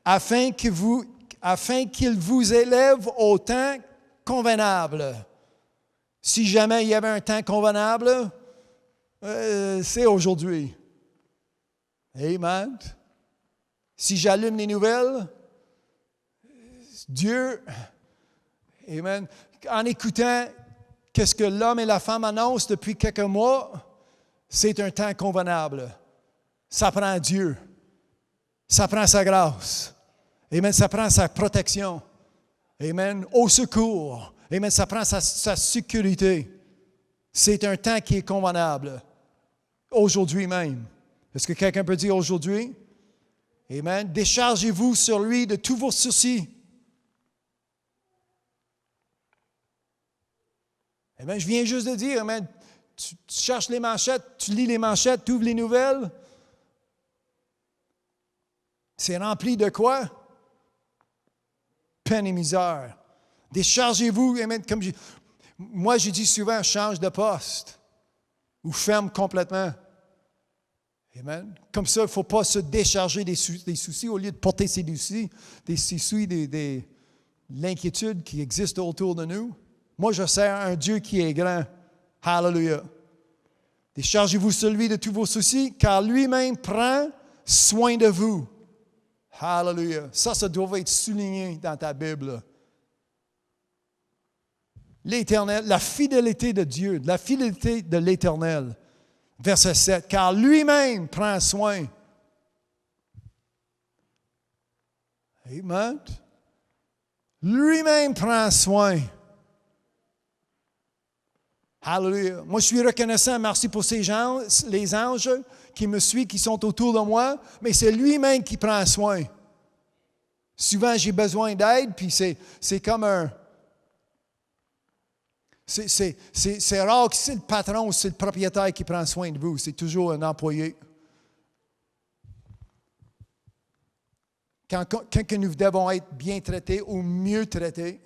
afin qu'il vous élève au temps convenable. Si jamais il y avait un temps convenable, c'est aujourd'hui. Amen. Si j'allume les nouvelles, Dieu, amen, en écoutant qu'est-ce que l'homme et la femme annoncent depuis quelques mois? C'est un temps convenable. Ça prend Dieu. Ça prend sa grâce. Amen. Ça prend sa protection. Amen. Au secours. Amen. Ça prend sa sécurité. C'est un temps qui est convenable. Aujourd'hui même. Est-ce que quelqu'un peut dire aujourd'hui? Amen. Déchargez-vous sur lui de tous vos soucis. Amen. Je viens juste de dire, amen, tu cherches les manchettes, tu lis les manchettes, tu ouvres les nouvelles. C'est rempli de quoi? Peine et misère. Déchargez-vous, amen, moi je dis souvent, change de poste ou ferme complètement. Amen. Comme ça, il ne faut pas se décharger des soucis au lieu de porter ces soucis, de l'inquiétude qui existe autour de nous. Moi, je sers un Dieu qui est grand. Hallelujah. Déchargez-vous sur lui de tous vos soucis, car lui-même prend soin de vous. Hallelujah. Ça doit être souligné dans ta Bible. L'Éternel, la fidélité de Dieu, la fidélité de l'Éternel. Verset 7, car lui-même prend soin. Amen. Lui-même prend soin. Hallelujah. Moi, je suis reconnaissant, merci pour ces gens, les anges qui me suivent, qui sont autour de moi, mais c'est lui-même qui prend soin. Souvent, j'ai besoin d'aide, puis c'est comme un... C'est rare que c'est le patron ou c'est le propriétaire qui prend soin de vous. C'est toujours un employé. Quand nous devons être bien traités ou mieux traités.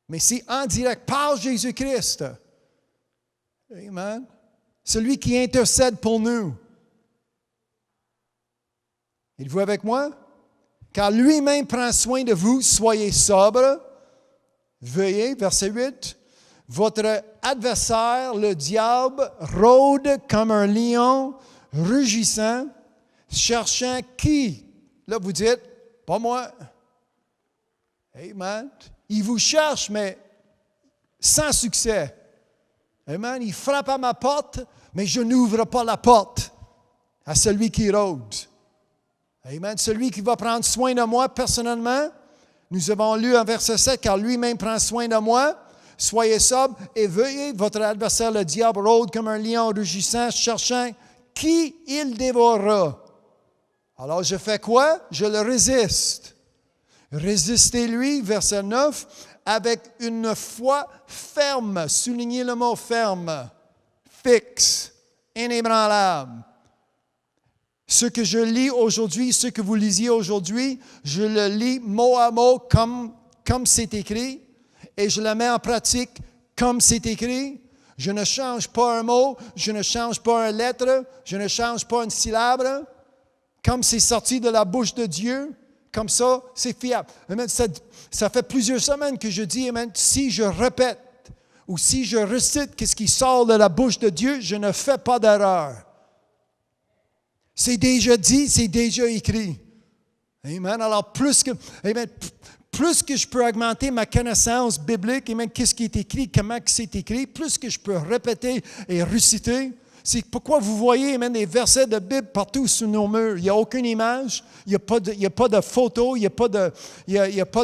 Mais c'est en direct par Jésus-Christ. Amen. Celui qui intercède pour nous. Êtes-vous avec moi? Car lui-même prend soin de vous, soyez sobres. Veuillez, verset 8, votre adversaire, le diable, rôde comme un lion rugissant, cherchant qui? Là, vous dites, pas moi. Amen. Il vous cherche, mais sans succès. Amen. Il frappe à ma porte, mais je n'ouvre pas la porte à celui qui rôde. Amen. Celui qui va prendre soin de moi personnellement. Nous avons lu en verset 7, car lui-même prend soin de moi. Soyez sobres et veuillez, votre adversaire, le diable, rôde comme un lion rugissant, cherchant qui il dévorera. Alors je fais quoi? Je le résiste. Résistez-lui, verset 9, avec une foi ferme. Soulignez le mot ferme, fixe, inébranlable. Ce que je lis aujourd'hui, ce que vous lisiez aujourd'hui, je le lis mot à mot comme c'est écrit et je le mets en pratique comme c'est écrit. Je ne change pas un mot, je ne change pas une lettre, je ne change pas une syllabe. Comme c'est sorti de la bouche de Dieu, comme ça, c'est fiable. Amen. Ça fait plusieurs semaines que je dis, amen, si je répète ou si je récite ce qui sort de la bouche de Dieu, je ne fais pas d'erreur. C'est déjà dit, c'est déjà écrit. Amen. Alors, plus que je peux augmenter ma connaissance biblique, amen, qu'est-ce qui est écrit, comment c'est écrit, plus que je peux répéter et réciter, c'est pourquoi vous voyez, amen, des versets de Bible partout sur nos murs. Il n'y a aucune image, il n'y a pas de photo, il n'y a pas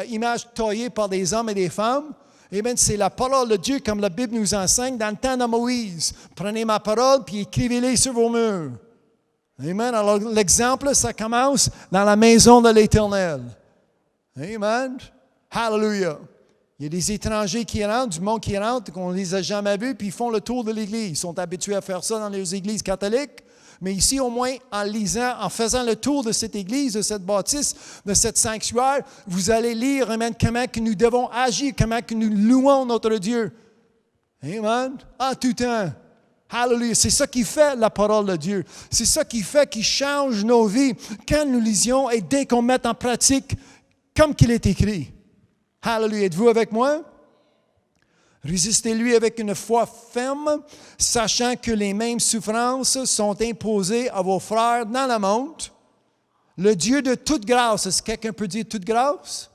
d'image taillée par des hommes et des femmes. Amen. C'est la parole de Dieu comme la Bible nous enseigne dans le temps de Moïse. Prenez ma parole puis écrivez-les sur vos murs. Amen. Alors, l'exemple, ça commence dans la maison de l'Éternel. Amen. Hallelujah. Il y a des étrangers qui rentrent, du monde qui rentre, qu'on ne les a jamais vus, puis ils font le tour de l'Église. Ils sont habitués à faire ça dans les églises catholiques. Mais ici, au moins, en lisant, en faisant le tour de cette église, de cette bâtisse, de cette sanctuaire, vous allez lire, amen, comment que nous devons agir, comment que nous louons notre Dieu. Amen. En tout temps. Hallelujah. C'est ça qui fait la parole de Dieu. C'est ça qui fait qu'il change nos vies quand nous lisions et dès qu'on met en pratique comme qu'il est écrit. Hallelujah. Êtes-vous avec moi? Résistez-lui avec une foi ferme, sachant que les mêmes souffrances sont imposées à vos frères dans le monde. Le Dieu de toute grâce, est-ce que quelqu'un peut dire toute grâce?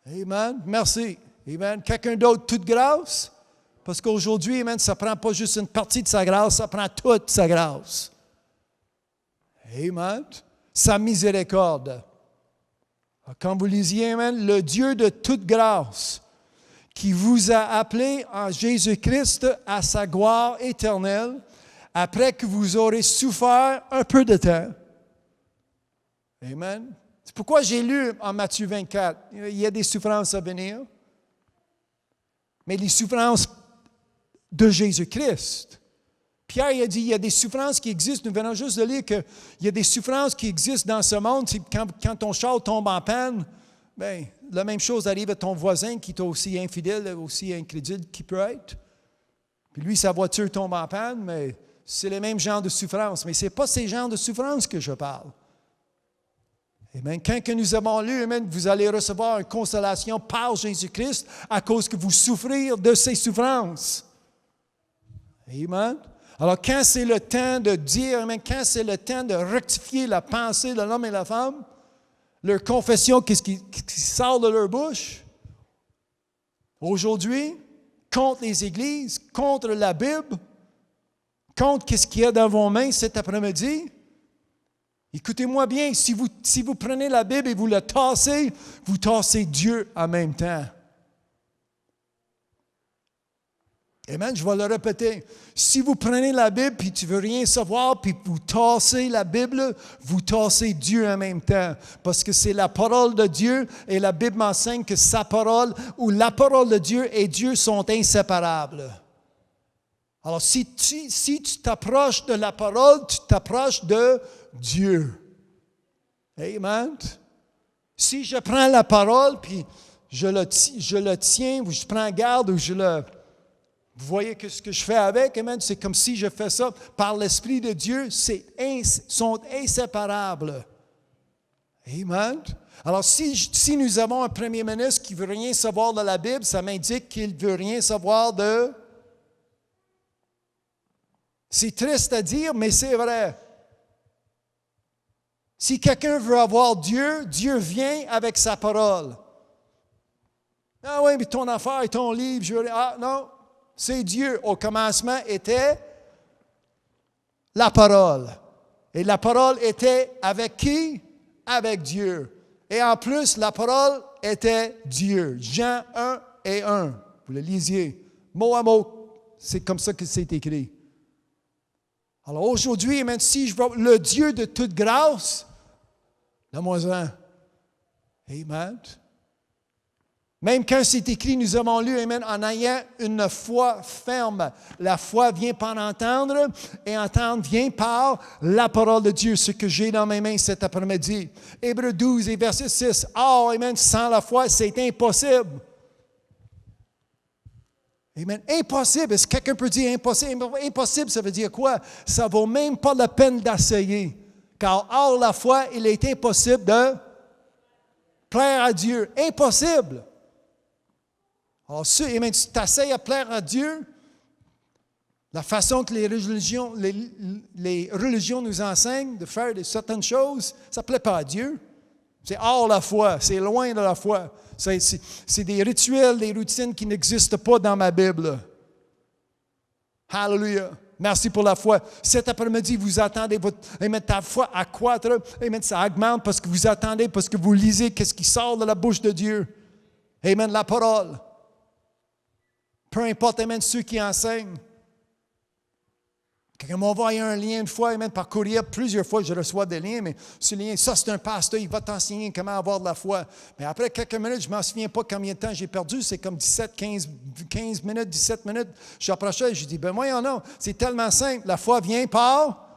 Amen. Merci. Amen. Quelqu'un d'autre, toute grâce? Parce qu'aujourd'hui, amen, ça ne prend pas juste une partie de sa grâce, ça prend toute sa grâce. Amen. Sa miséricorde. Quand vous lisiez, amen, le Dieu de toute grâce, qui vous a appelé en Jésus-Christ à sa gloire éternelle, après que vous aurez souffert un peu de temps. Amen. C'est pourquoi j'ai lu en Matthieu 24, il y a des souffrances à venir, mais les souffrances de Jésus-Christ. Pierre il a dit, il y a des souffrances qui existent, nous venons juste de lire qu'il y a des souffrances qui existent dans ce monde. C'est quand ton char tombe en panne, bien, la même chose arrive à ton voisin qui est aussi infidèle, aussi incrédule qu'il peut être. Puis lui, sa voiture tombe en panne, mais c'est le même genre de souffrance. Mais ce n'est pas ces genres de souffrances que je parle. Amen. Quand que nous avons lu, amen, vous allez recevoir une consolation par Jésus-Christ à cause que vous souffrez de ces souffrances. Amen. Alors, quand c'est le temps de dire, amen, quand c'est le temps de rectifier la pensée de l'homme et la femme, leur confession, qu'est-ce qui sort de leur bouche? Aujourd'hui, contre les églises, contre la Bible, contre qu'est-ce qu'il y a dans vos mains cet après-midi. Écoutez-moi bien, si vous prenez la Bible et vous la tassez, vous tassez Dieu en même temps. Amen, je vais le répéter. Si vous prenez la Bible puis tu ne veux rien savoir, puis vous tassez la Bible, vous tassez Dieu en même temps. Parce que c'est la parole de Dieu et la Bible m'enseigne que sa parole ou la parole de Dieu et Dieu sont inséparables. Alors, si tu t'approches de la parole, tu t'approches de Dieu. Amen. Si je prends la parole, puis je le tiens, ou je prends garde, ou vous voyez que ce que je fais avec, amen, c'est comme si je fais ça par l'Esprit de Dieu, sont inséparables. Amen. Alors, si nous avons un premier ministre qui ne veut rien savoir de la Bible, ça m'indique qu'il ne veut rien savoir de... C'est triste à dire, mais c'est vrai. Si quelqu'un veut avoir Dieu, Dieu vient avec sa parole. Ah oui, mais ton affaire et ton livre, ah non, c'est Dieu. Au commencement était la parole. Et la parole était avec qui? Avec Dieu. Et en plus, la parole était Dieu. Jean 1 et 1. Vous le lisiez. Mot à mot. C'est comme ça que c'est écrit. Alors aujourd'hui, même si je vois le Dieu de toute grâce, donne-moi-en. Amen. Même quand c'est écrit, nous avons lu, amen, en ayant une foi ferme. La foi vient par entendre et entendre vient par la parole de Dieu, ce que j'ai dans mes mains cet après-midi. Hébreux 12 et verset 6. Or, amen, sans la foi, c'est impossible. Amen. Impossible. Est-ce que quelqu'un peut dire impossible? Impossible, ça veut dire quoi? Ça ne vaut même pas la peine d'essayer. Car hors la foi, il est impossible de plaire à Dieu. Impossible. Alors, si tu t'essayes à plaire à Dieu, la façon que les religions nous enseignent de faire certaines choses, ça ne plaît pas à Dieu. C'est hors la foi, c'est loin de la foi. C'est des rituels, des routines qui n'existent pas dans ma Bible. Hallelujah. Merci pour la foi. Cet après-midi, vous attendez ta foi accroître. Amen, ça augmente parce que vous attendez, parce que vous lisez qu'est-ce qui sort de la bouche de Dieu. Amen, la parole. Peu importe, amen, ceux qui enseignent. Quelqu'un m'a envoyé un lien une fois, amen, par courriel. Plusieurs fois, je reçois des liens, mais ce lien, ça, c'est un pasteur, il va t'enseigner comment avoir de la foi. Mais après quelques minutes, je ne m'en souviens pas combien de temps j'ai perdu. C'est comme 15 minutes, 17 minutes. J'approchais, je dis, ben voyons non, c'est tellement simple. La foi vient par...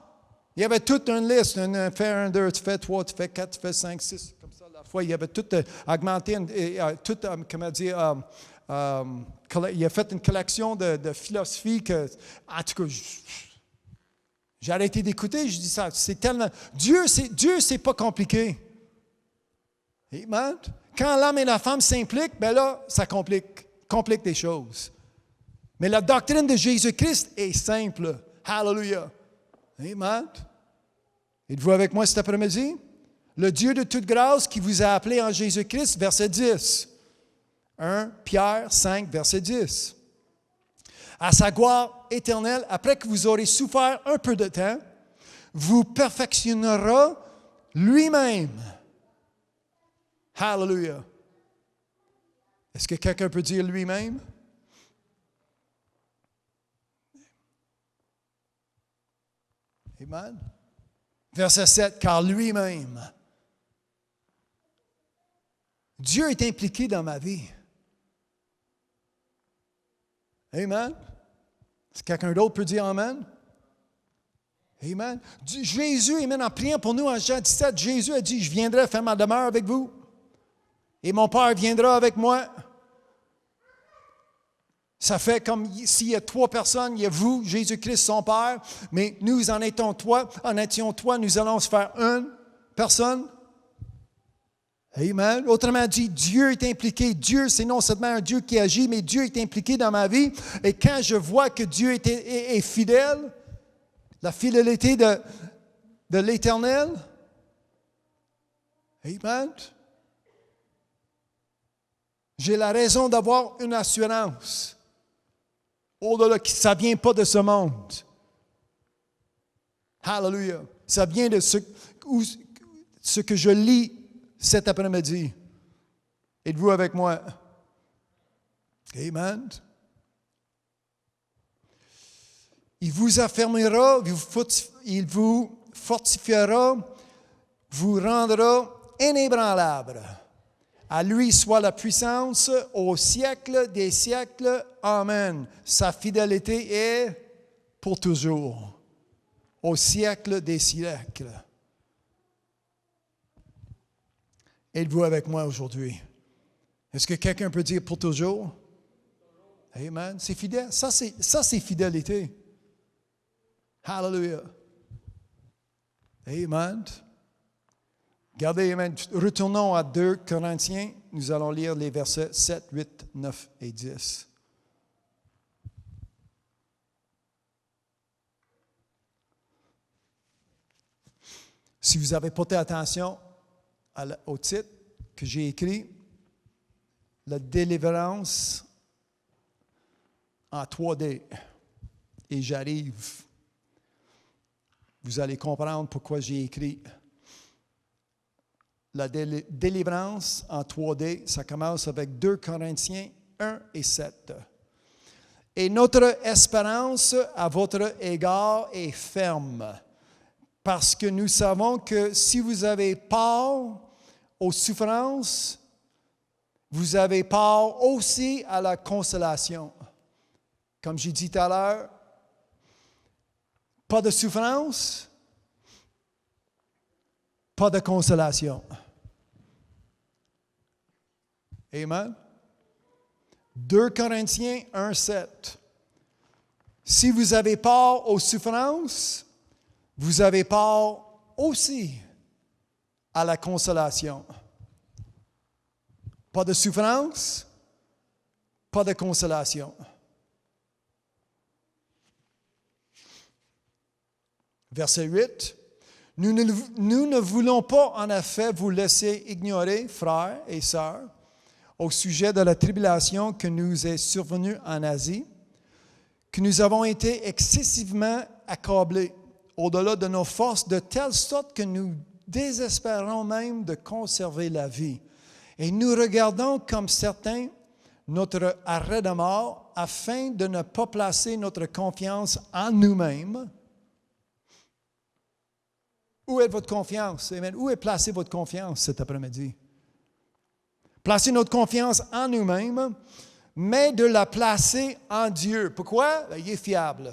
Il y avait toute une liste. Fais 1, 2, tu fais 3, tu fais 4, tu fais 5, 6. Comme ça, la foi, il y avait tout augmenté, tout, comment dire... il a fait une collection de philosophie que, en tout cas, j'ai arrêté d'écouter. Je dis ça, c'est tellement... Dieu, c'est pas compliqué. Amen. Quand l'homme et la femme s'impliquent, bien là, ça complique les choses. Mais la doctrine de Jésus-Christ est simple. Hallelujah. Amen. Êtes-vous avec moi cet après-midi? Le Dieu de toute grâce qui vous a appelé en Jésus-Christ, verset 10. 1 Pierre 5, verset 10. À sa gloire éternelle, après que vous aurez souffert un peu de temps, vous perfectionnera lui-même. Hallelujah. Est-ce que quelqu'un peut dire lui-même? Amen. Verset 7, car lui-même, Dieu est impliqué dans ma vie. Amen. Est-ce que quelqu'un d'autre peut dire Amen? Amen. Jésus, amen, en priant pour nous en Jean 17, Jésus a dit, je viendrai faire ma demeure avec vous. Et mon Père viendra avec moi. Ça fait comme s'il y a 3 personnes, il y a vous, Jésus-Christ, son Père, mais nous en étions 3, nous allons se faire une personne. Amen. Autrement dit, Dieu est impliqué. Dieu, c'est non seulement un Dieu qui agit, mais Dieu est impliqué dans ma vie. Et quand je vois que Dieu est fidèle, la fidélité de l'Éternel, amen, j'ai la raison d'avoir une assurance. Au-delà, ça ne vient pas de ce monde. Hallelujah. Ça vient de ce que je lis cet après-midi. Êtes-vous avec moi? Amen. Il vous affirmera, il vous fortifiera, vous rendra inébranlable. À lui soit la puissance au siècle des siècles. Amen. Sa fidélité est pour toujours. Au siècle des siècles. Êtes-vous avec moi aujourd'hui? Est-ce que quelqu'un peut dire pour toujours? Amen. C'est fidèle. Ça, c'est fidélité. Hallelujah. Amen. Regardez, amen. Retournons à 2 Corinthiens. Nous allons lire les versets 7, 8, 9 et 10. Si vous avez porté attention au titre que j'ai écrit, la délivrance en 3D. Et j'arrive. Vous allez comprendre pourquoi j'ai écrit la délivrance en 3D. Ça commence avec 2 Corinthiens 1 et 7. Et notre espérance à votre égard est ferme, parce que nous savons que si vous avez part aux souffrances, vous avez part aussi à la consolation. Comme j'ai dit tout à l'heure, pas de souffrance, pas de consolation. Amen. 2 Corinthiens 1, 7. Si vous avez part aux souffrances, vous avez part aussi à la consolation. Pas de souffrance, pas de consolation. Verset 8. Nous ne voulons pas en effet vous laisser ignorer, frères et sœurs, au sujet de la tribulation que nous est survenue en Asie, que nous avons été excessivement accablés au-delà de nos forces, de telle sorte que nous désespérons même de conserver la vie. Et nous regardons comme certains notre arrêt de mort afin de ne pas placer notre confiance en nous-mêmes. Où est votre confiance? Amen. Où est placée votre confiance cet après-midi? Placer notre confiance en nous-mêmes, mais de la placer en Dieu. Pourquoi? Il est fiable.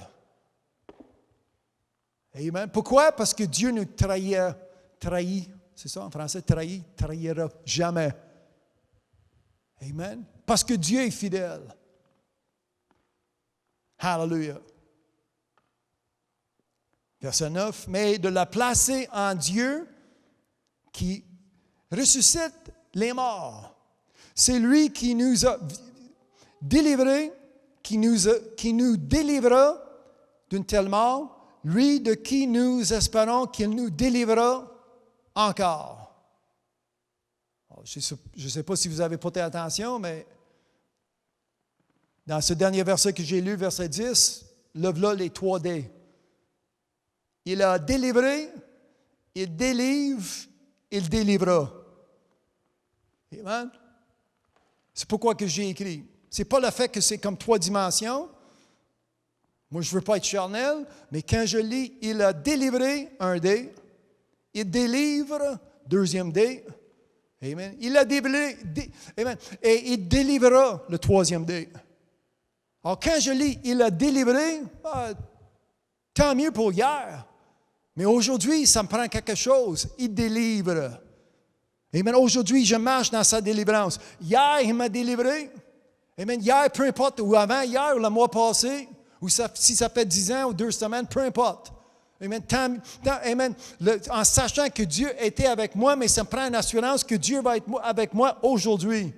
Amen. Pourquoi? Parce que Dieu nous trahit, c'est ça en français, trahira jamais. Amen. Parce que Dieu est fidèle. Hallelujah. Verset 9, mais de la placer en Dieu qui ressuscite les morts. C'est lui qui nous a délivrés, qui nous délivrera d'une telle mort, lui de qui nous espérons qu'il nous délivrera encore. Je ne sais pas si vous avez porté attention, mais Dans ce dernier verset que j'ai lu, verset 10, le voilà les 3D. Il a délivré, il délivre, il délivrera. Amen. C'est pourquoi que j'ai écrit. Ce n'est pas le fait que c'est comme 3 dimensions. Moi, je ne veux pas être charnel, mais quand je lis, il a délivré, 1D. Il délivre, 2e D. Amen. Il a délivré, amen. Et il délivrera, le 3e D. Alors, quand je lis, il a délivré, tant mieux pour hier. Mais aujourd'hui, ça me prend quelque chose. Il délivre. Amen. Aujourd'hui, je marche dans sa délivrance. Hier, il m'a délivré. Amen. Hier, peu importe, ou avant hier, ou le mois passé, ou si ça fait 10 ans ou 2 semaines, peu importe. Amen. Amen. En sachant que Dieu était avec moi, mais ça me prend une assurance que Dieu va être avec moi aujourd'hui.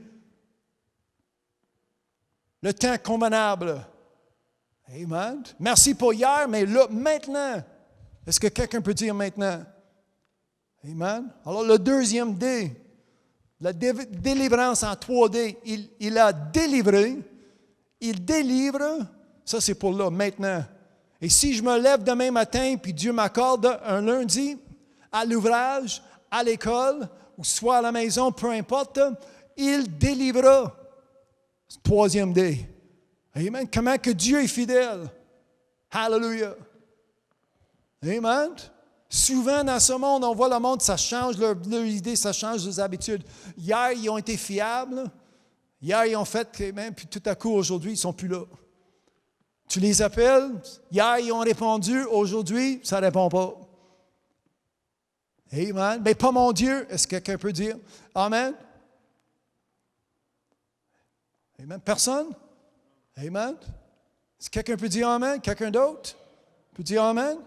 Le temps convenable. Amen. Merci pour hier, mais là, maintenant. Est-ce que quelqu'un peut dire maintenant? Amen. Alors, le 2e D, la délivrance en 3D, il a délivré, il délivre, ça c'est pour là, maintenant. Et si je me lève demain matin, puis Dieu m'accorde un lundi, à l'ouvrage, à l'école, ou soit à la maison, peu importe, il délivrera. 3e D. Amen. Comment que Dieu est fidèle. Hallelujah. Amen. Souvent, dans ce monde, on voit le monde, ça change leur idée, ça change leurs habitudes. Hier, ils ont été fiables. Hier, ils ont fait, amen, puis tout à coup, aujourd'hui, ils ne sont plus là. Tu les appelles. Hier, ils ont répondu. Aujourd'hui, ça ne répond pas. Amen. Mais pas mon Dieu. Est-ce que quelqu'un peut dire Amen? Amen. Personne? Amen. Est-ce que quelqu'un peut dire Amen? Quelqu'un d'autre peut dire Amen?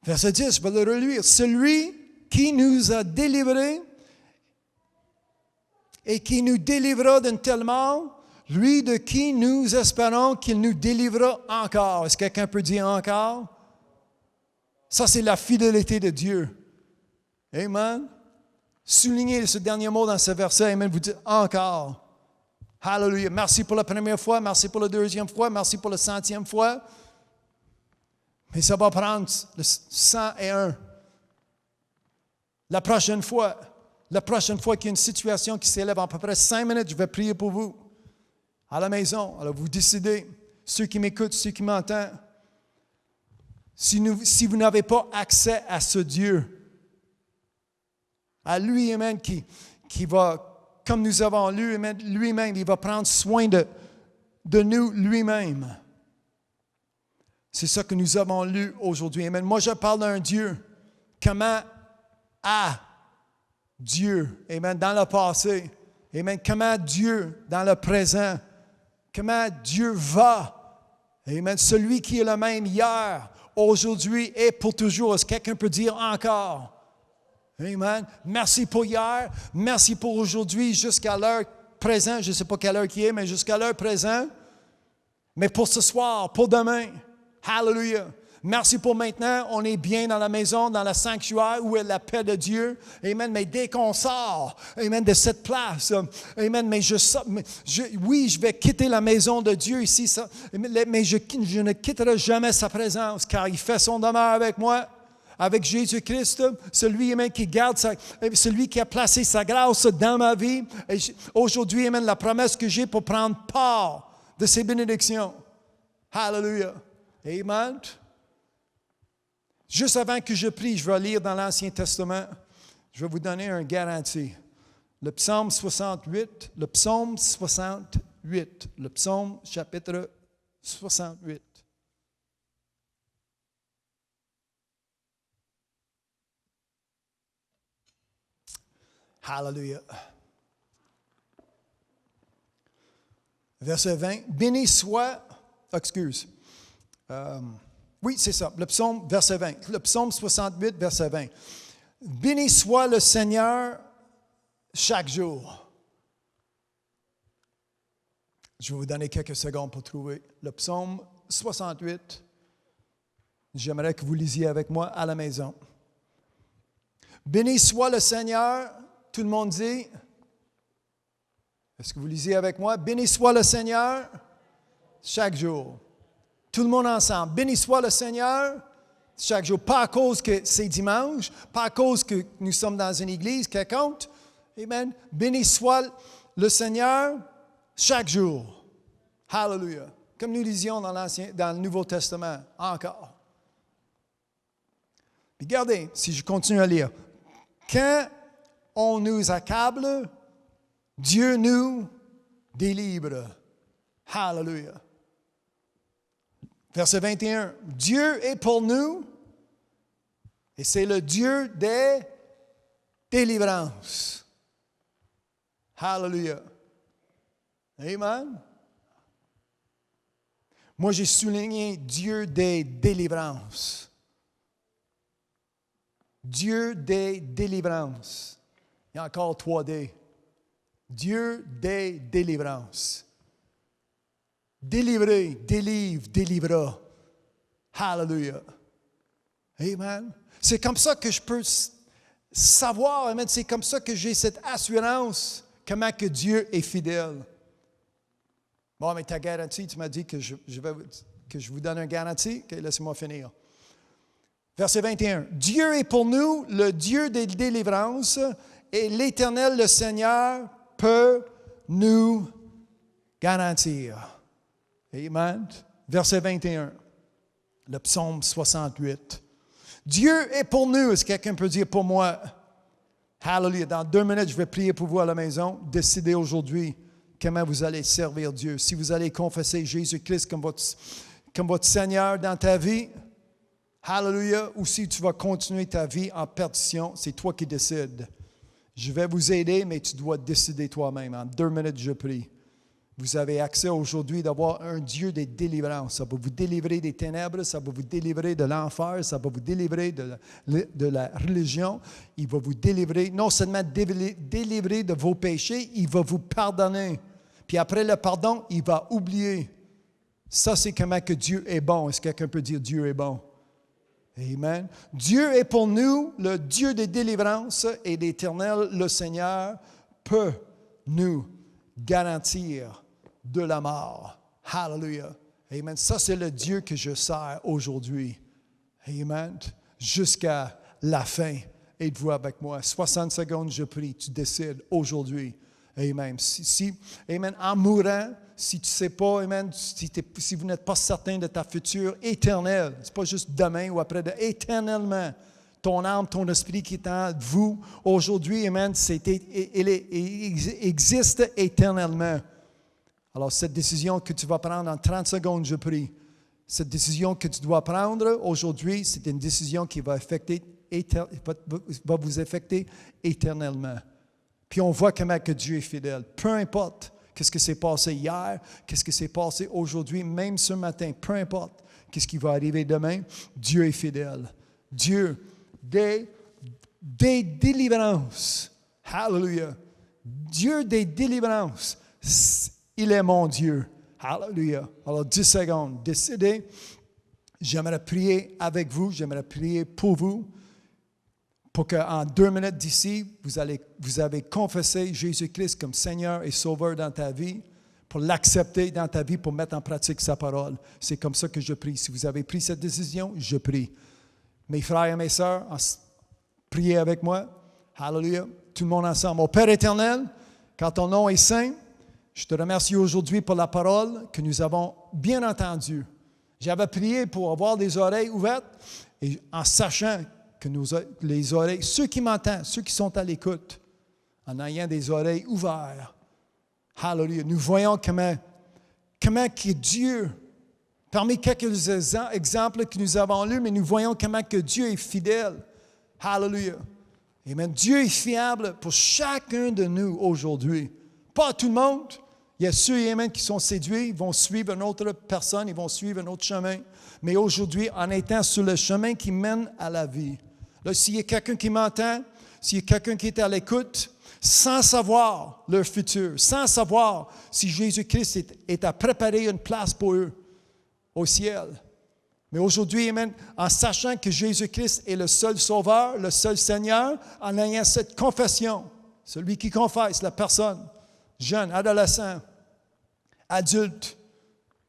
Verset 10, je vais le relire. Celui qui nous a délivrés et qui nous délivrera d'une telle mort, lui de qui nous espérons qu'il nous délivrera encore. Est-ce que quelqu'un peut dire encore? Ça, c'est la fidélité de Dieu. Amen. Soulignez ce dernier mot dans ce verset. Amen. Vous dites encore. Hallelujah. Merci pour la première fois, merci pour la 2e fois, merci pour la 100e fois. Mais ça va prendre le 101. La prochaine fois qu'il y a une situation qui s'élève en à peu près 5 minutes, je vais prier pour vous. À la maison, alors vous décidez, ceux qui m'écoutent, ceux qui m'entendent, si vous n'avez pas accès à ce Dieu, à lui, amen, qui va, comme nous avons lu, amen, lui-même, il va prendre soin de nous lui-même. C'est ça que nous avons lu aujourd'hui. Amen. Moi, je parle d'un Dieu. Comment a Dieu, amen, dans le passé. Amen. Comment Dieu, dans le présent. Comment Dieu va. Amen. Celui qui est le même hier, aujourd'hui et pour toujours. Est-ce que quelqu'un peut dire encore? Amen. Merci pour hier. Merci pour aujourd'hui jusqu'à l'heure présente. Je ne sais pas quelle heure qui est, mais jusqu'à l'heure présente. Mais pour ce soir, pour demain. Hallelujah. Merci pour maintenant. On est bien dans la maison, dans le sanctuaire où est la paix de Dieu. Amen. Mais dès qu'on sort, amen, de cette place, amen, mais oui, je vais quitter la maison de Dieu ici, mais je ne quitterai jamais sa présence, car il fait son demeure avec moi. Avec Jésus-Christ, celui, amen, qui garde celui qui a placé sa grâce dans ma vie. Et aujourd'hui, amen, la promesse que j'ai pour prendre part de ces bénédictions. Hallelujah. Amen. Juste avant que je prie, je vais lire dans l'Ancien Testament. Je vais vous donner une garantie. Le psaume 68, le psaume chapitre 68. Hallelujah. Verset 20. Béni soit, oui, c'est ça, le psaume, verset 20. Le psaume 68, verset 20. Béni soit le Seigneur chaque jour. Je vais vous donner quelques secondes pour trouver le psaume 68. J'aimerais que vous lisiez avec moi à la maison. Béni soit le Seigneur. Tout le monde dit. Est-ce que vous lisez avec moi? Béni soit le Seigneur chaque jour. Tout le monde ensemble. Béni soit le Seigneur chaque jour. Pas à cause que c'est dimanche, pas à cause que nous sommes dans une église quelconque. Amen. Béni soit le Seigneur chaque jour. Hallelujah. Comme nous lisions dans le Nouveau Testament, encore. Regardez, si je continue à lire. Quand on nous accable, Dieu nous délivre. Hallelujah. Verset 21. Dieu est pour nous et c'est le Dieu des délivrances. Hallelujah. Amen. Moi, j'ai souligné Dieu des délivrances. Dieu des délivrances. Il y a encore 3D. Dieu des délivrances. Délivrer, délivre, délivrera. Hallelujah. Amen. C'est comme ça que je peux savoir, amen, c'est comme ça que j'ai cette assurance comment que Dieu est fidèle. Bon, mais ta garantie, tu m'as dit que je vous donne une garantie. Okay, laissez-moi finir. Verset 21. Dieu est pour nous le Dieu des délivrances et l'Éternel, le Seigneur, peut nous garantir. Amen. Verset 21. Le psaume 68. Dieu est pour nous. Est-ce que quelqu'un peut dire pour moi? Hallelujah. Dans 2 minutes, je vais prier pour vous à la maison. Décidez aujourd'hui comment vous allez servir Dieu. Si vous allez confesser Jésus-Christ comme votre Seigneur dans ta vie, hallelujah, ou si tu vas continuer ta vie en perdition, c'est toi qui décides. Je vais vous aider, mais tu dois décider toi-même. En 2 minutes, je prie. Vous avez accès aujourd'hui d'avoir un Dieu des délivrances. Ça va vous délivrer des ténèbres, ça va vous délivrer de l'enfer, ça va vous délivrer de la religion. Il va vous délivrer, non seulement délivrer de vos péchés, il va vous pardonner. Puis après le pardon, il va oublier. Ça, c'est comment que Dieu est bon. Est-ce que quelqu'un peut dire Dieu est bon? Amen. Dieu est pour nous le Dieu des délivrances et l'Éternel, le Seigneur, peut nous garantir de la mort. Hallelujah. Amen. Ça, c'est le Dieu que je sers aujourd'hui. Amen. Jusqu'à la fin. Êtes-vous avec moi? 60 secondes, je prie. Tu décides aujourd'hui. Amen. Amen. En mourant, si tu ne sais pas, amen, si vous n'êtes pas certain de ta future éternelle, ce n'est pas juste demain ou après, éternellement, ton âme, ton esprit qui est en vous, aujourd'hui, amen, il existe éternellement. Alors, cette décision que tu vas prendre en 30 secondes, je prie, cette décision que tu dois prendre aujourd'hui, c'est une décision qui va vous affecter éternellement. Puis on voit comment que Dieu est fidèle. Peu importe qu'est-ce qui s'est passé hier, qu'est-ce qui s'est passé aujourd'hui, même ce matin, peu importe qu'est-ce qui va arriver demain, Dieu est fidèle. Dieu des délivrances. Hallelujah. Dieu des délivrances. Il est mon Dieu. Hallelujah. Alors 10 secondes. Décidez. J'aimerais prier avec vous. J'aimerais prier pour vous. Pour qu'en 2 minutes d'ici, vous avez confessé Jésus-Christ comme Seigneur et Sauveur dans ta vie, pour l'accepter dans ta vie, pour mettre en pratique sa parole. C'est comme ça que je prie. Si vous avez pris cette décision, je prie. Mes frères et mes sœurs, priez avec moi. Hallelujah. Tout le monde ensemble. Au Père éternel, quand ton nom est saint, je te remercie aujourd'hui pour la parole que nous avons bien entendue. J'avais prié pour avoir des oreilles ouvertes et en sachant que les oreilles, ceux qui m'entendent, ceux qui sont à l'écoute, en ayant des oreilles ouvertes, hallelujah, nous voyons comment que Dieu, parmi quelques exemples que nous avons lus, mais nous voyons comment que Dieu est fidèle. Hallelujah. Amen. Dieu est fiable pour chacun de nous aujourd'hui. Pas tout le monde. Il y a ceux amen, qui sont séduits, ils vont suivre une autre personne, ils vont suivre un autre chemin. Mais aujourd'hui, en étant sur le chemin qui mène à la vie, là, s'il y a quelqu'un qui m'entend, s'il y a quelqu'un qui est à l'écoute, sans savoir leur futur, sans savoir si Jésus-Christ est à préparer une place pour eux au ciel. Mais aujourd'hui, amen, en sachant que Jésus-Christ est le seul Sauveur, le seul Seigneur, en ayant cette confession, celui qui confesse, la personne, jeunes, adolescents, adultes,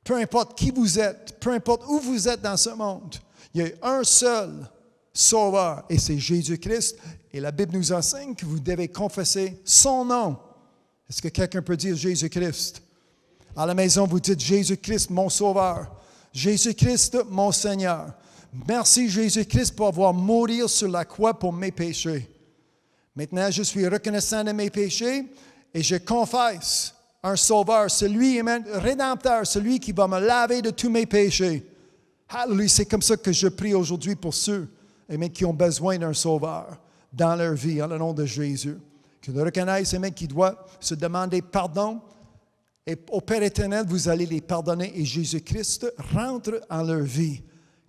peu importe qui vous êtes, peu importe où vous êtes dans ce monde, il y a un seul Sauveur et c'est Jésus-Christ. Et la Bible nous enseigne que vous devez confesser son nom. Est-ce que quelqu'un peut dire Jésus-Christ? À la maison, vous dites Jésus-Christ, mon Sauveur. Jésus-Christ, mon Seigneur. Merci Jésus-Christ pour avoir mouru sur la croix pour mes péchés. Maintenant, je suis reconnaissant de mes péchés et je confesse un Sauveur, celui, amen, Rédempteur, celui qui va me laver de tous mes péchés. Alléluia, c'est comme ça que je prie aujourd'hui pour ceux, amen, qui ont besoin d'un Sauveur dans leur vie, en le nom de Jésus. Qu'ils reconnaissent, amen, qu'ils doivent se demander pardon. Et au Père éternel, vous allez les pardonner et Jésus-Christ rentre en leur vie,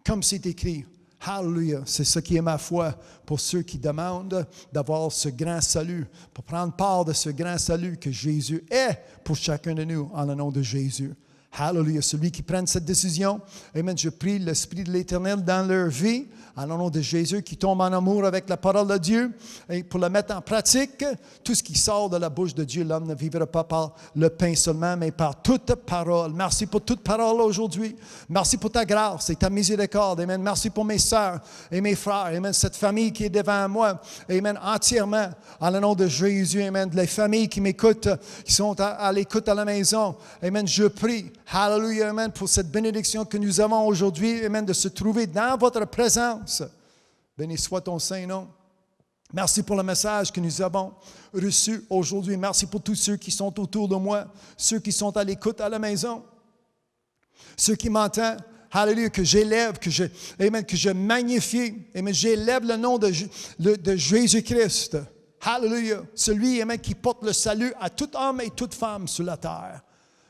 comme c'est écrit. Alléluia, c'est ce qui est ma foi pour ceux qui demandent d'avoir ce grand salut, pour prendre part de ce grand salut que Jésus est pour chacun de nous, en le nom de Jésus. Alléluia, celui qui prend cette décision, amen, je prie l'Esprit de l'Éternel dans leur vie, en le nom de Jésus, qui tombe en amour avec la parole de Dieu, et pour la mettre en pratique, tout ce qui sort de la bouche de Dieu, l'homme ne vivra pas par le pain seulement, mais par toute parole. Merci pour toute parole aujourd'hui. Merci pour ta grâce et ta miséricorde. Amen. Merci pour mes sœurs et mes frères. Amen. Cette famille qui est devant moi. Amen. Entièrement, en le nom de Jésus. Amen. Les familles qui m'écoutent, qui sont à l'écoute à la maison. Amen. Je prie. Hallelujah. Amen. Pour cette bénédiction que nous avons aujourd'hui. Amen. De se trouver dans votre présence. Béni soit ton Saint-Nom. Merci pour le message que nous avons reçu aujourd'hui. Merci pour tous ceux qui sont autour de moi, ceux qui sont à l'écoute à la maison, ceux qui m'entendent. Alléluia, que j'élève, amen, que je magnifie, amen, j'élève le nom de Jésus-Christ. Alléluia, celui, amen, qui porte le salut à tout homme et toute femme sur la terre.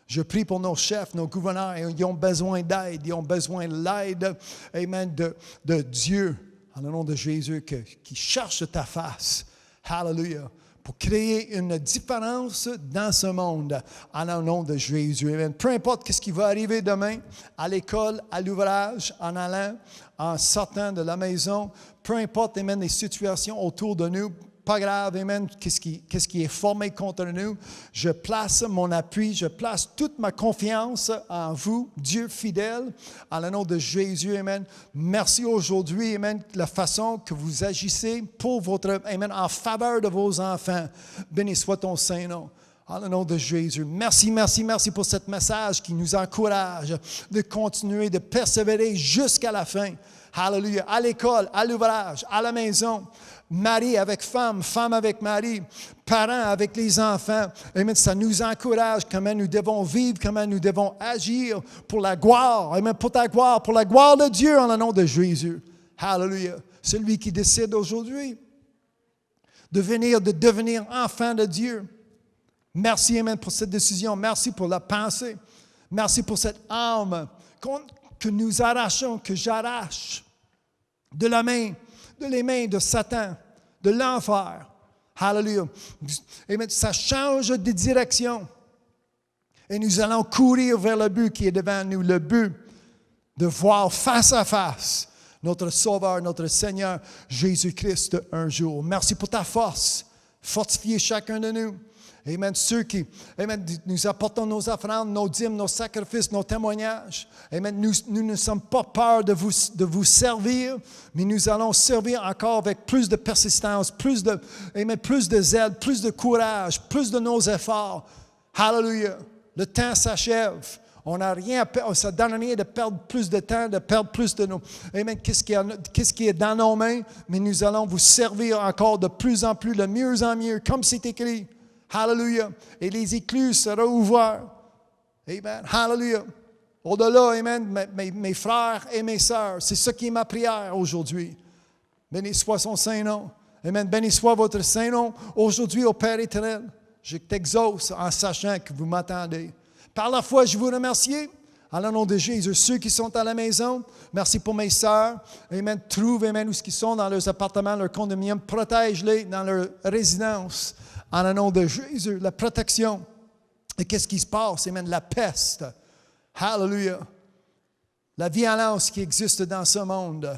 Je prie pour nos chefs, nos gouverneurs, ils ont besoin d'aide, ils ont besoin de l'aide, amen, de Dieu, en le nom de Jésus, qui cherche ta face, hallelujah, pour créer une différence dans ce monde, en le nom de Jésus, amen. Peu importe ce qui va arriver demain, à l'école, à l'ouvrage, en allant, en sortant de la maison, peu importe, amen, les situations autour de nous, pas grave, amen, qu'est-ce qui est formé contre nous. Je place mon appui, je place toute ma confiance en vous, Dieu fidèle, en le nom de Jésus, amen. Merci aujourd'hui, amen, la façon que vous agissez pour votre, amen, en faveur de vos enfants. Béni soit ton Saint-Nom. En le nom de Jésus. Merci, merci, merci pour ce message qui nous encourage de continuer, de persévérer jusqu'à la fin. Alléluia. À l'école, à l'ouvrage, à la maison. Mari avec femme, femme avec mari, parents avec les enfants. Amen. Ça nous encourage comment nous devons vivre, comment nous devons agir pour la gloire. Amen. Pour ta gloire, pour la gloire de Dieu en le nom de Jésus. Alléluia. Celui qui décide aujourd'hui de devenir enfant de Dieu. Merci, amen, pour cette décision. Merci pour la pensée. Merci pour cette âme que nous arrachons, que j'arrache de les mains de Satan, de l'enfer. Alléluia. Amen. Ça change de direction. Et nous allons courir vers le but qui est devant nous, le but de voir face à face notre Sauveur, notre Seigneur, Jésus-Christ un jour. Merci pour ta force. Fortifiez chacun de nous. Amen. Ceux qui, amen, nous apportons nos offrandes, nos dîmes, nos sacrifices, nos témoignages. Amen. Nous ne sommes pas peur de vous servir, mais nous allons servir encore avec plus de persistance, plus de zèle, plus de courage, plus de nos efforts. Hallelujah. Le temps s'achève. On n'a rien à perdre. Ça ne donne rien de perdre plus de temps, de perdre plus de nos... Amen. Qu'est-ce qui est dans nos mains? Mais nous allons vous servir encore de plus en plus, de mieux en mieux, comme c'est écrit. Hallelujah. Et les écluses seront ouvertes. Amen. Hallelujah. Au-delà, amen, mes frères et mes sœurs, c'est ce qui est ma prière aujourd'hui. Béni soit son Saint-Nom. Amen. Béni soit votre Saint-Nom. Aujourd'hui, au Père éternel, je t'exauce en sachant que vous m'entendez. Par la foi, je vous remercie. En le nom de Jésus, ceux qui sont à la maison, merci pour mes sœurs. Amen. Trouve, amen, où ils sont dans leurs appartements, leurs condominiums. Protège-les dans leur résidence. En le nom de Jésus, la protection. Et qu'est-ce qui se passe? Amen. La peste. Hallelujah. La violence qui existe dans ce monde.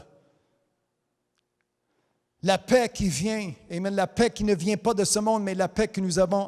La paix qui vient, amen, la paix qui ne vient pas de ce monde, mais la paix que nous avons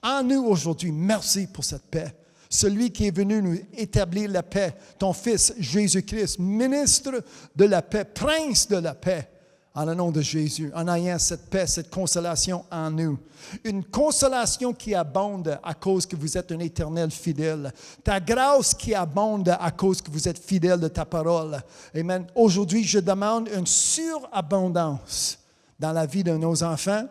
en nous aujourd'hui. Merci pour cette paix. Celui qui est venu nous établir la paix, ton Fils Jésus-Christ, ministre de la paix, prince de la paix, en le nom de Jésus, en ayant cette paix, cette consolation en nous. Une consolation qui abonde à cause que vous êtes un éternel fidèle. Ta grâce qui abonde à cause que vous êtes fidèle de ta parole. Amen. Aujourd'hui, je demande une surabondance dans la vie de nos enfants,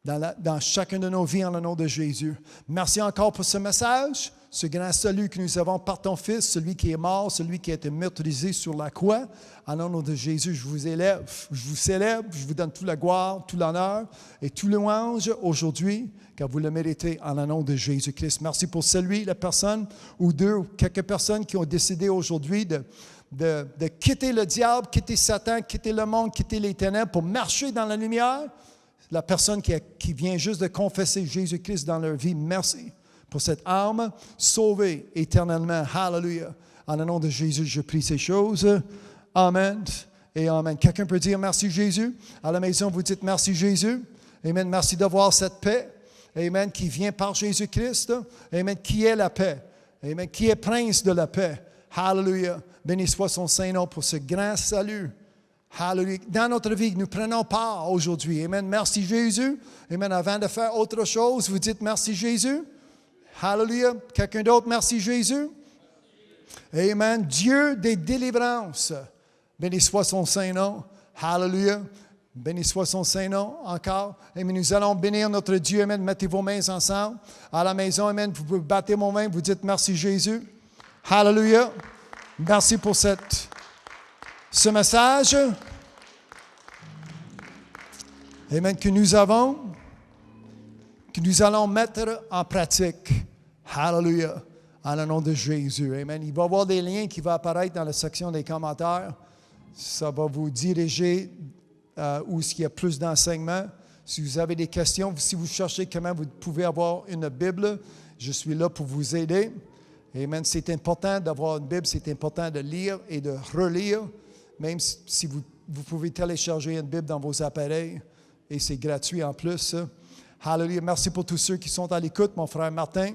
dans chacune de nos vies en le nom de Jésus. Merci encore pour ce message, ce grand salut que nous avons par ton Fils, celui qui est mort, celui qui a été meurtrisé sur la croix. En le nom de Jésus, je vous élève, je vous célèbre, je vous donne toute la gloire, tout l'honneur et tout le louange aujourd'hui, car vous le méritez en le nom de Jésus-Christ. Merci pour celui, la personne ou deux, ou quelques personnes qui ont décidé aujourd'hui de quitter le diable, quitter Satan, quitter le monde, quitter les ténèbres pour marcher dans la lumière. La personne qui vient juste de confesser Jésus-Christ dans leur vie, merci pour cette âme sauvée éternellement. Hallelujah. En le nom de Jésus, je prie ces choses. Amen et amen. Quelqu'un peut dire merci Jésus? À la maison, vous dites merci Jésus. Amen. Merci d'avoir cette paix. Amen. Qui vient par Jésus-Christ. Amen. Qui est la paix? Amen. Qui est prince de la paix? Hallelujah. Béni soit son Saint-Nom pour ce grand salut. Hallelujah. Dans notre vie, nous prenons part aujourd'hui. Amen. Merci Jésus. Amen. Avant de faire autre chose, vous dites merci Jésus. Hallelujah. Quelqu'un d'autre, merci Jésus. Amen. Dieu des délivrances. Béni soit son Saint-Nom. Hallelujah. Béni soit son Saint-Nom encore. Amen. Nous allons bénir notre Dieu. Amen. Mettez vos mains ensemble. À la maison, amen. Vous pouvez battre vos mains. Vous dites merci Jésus. Hallelujah. Merci pour ce message. Amen. Que nous allons mettre en pratique. Hallelujah. En le nom de Jésus. Amen. Il va y avoir des liens qui vont apparaître dans la section des commentaires. Ça va vous diriger où il y a plus d'enseignements. Si vous avez des questions, si vous cherchez comment vous pouvez avoir une Bible, je suis là pour vous aider. Amen. C'est important d'avoir une Bible, c'est important de lire et de relire, même si vous pouvez télécharger une Bible dans vos appareils et c'est gratuit en plus. Hallelujah. Merci pour tous ceux qui sont à l'écoute, mon frère Martin.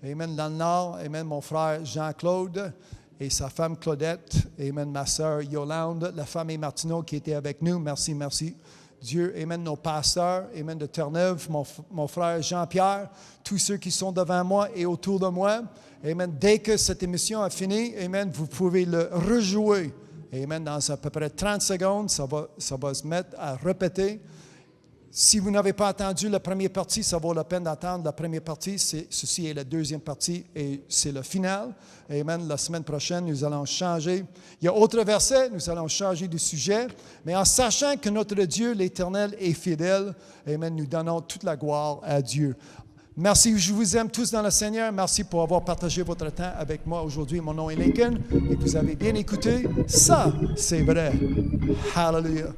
Amen. Dans le Nord, amen, mon frère Jean-Claude et sa femme Claudette. Amen, ma sœur Yolande, la famille Martineau qui était avec nous. Merci, merci. Dieu, amen, nos pasteurs, amen, de Terre-Neuve, mon frère Jean-Pierre, tous ceux qui sont devant moi et autour de moi. Amen. Dès que cette émission a fini, amen, vous pouvez le rejouer. Amen. Dans à peu près 30 secondes, ça va se mettre à répéter. Si vous n'avez pas entendu la première partie, ça vaut la peine d'attendre la première partie. Ceci est la deuxième partie et c'est le final. Amen. La semaine prochaine, nous allons changer. Il y a autre verset, nous allons changer de sujet. Mais en sachant que notre Dieu, l'Éternel, est fidèle, amen, nous donnons toute la gloire à Dieu. Merci, je vous aime tous dans le Seigneur. Merci pour avoir partagé votre temps avec moi aujourd'hui. Mon nom est Lincoln et vous avez bien écouté. Ça, c'est vrai. Hallelujah.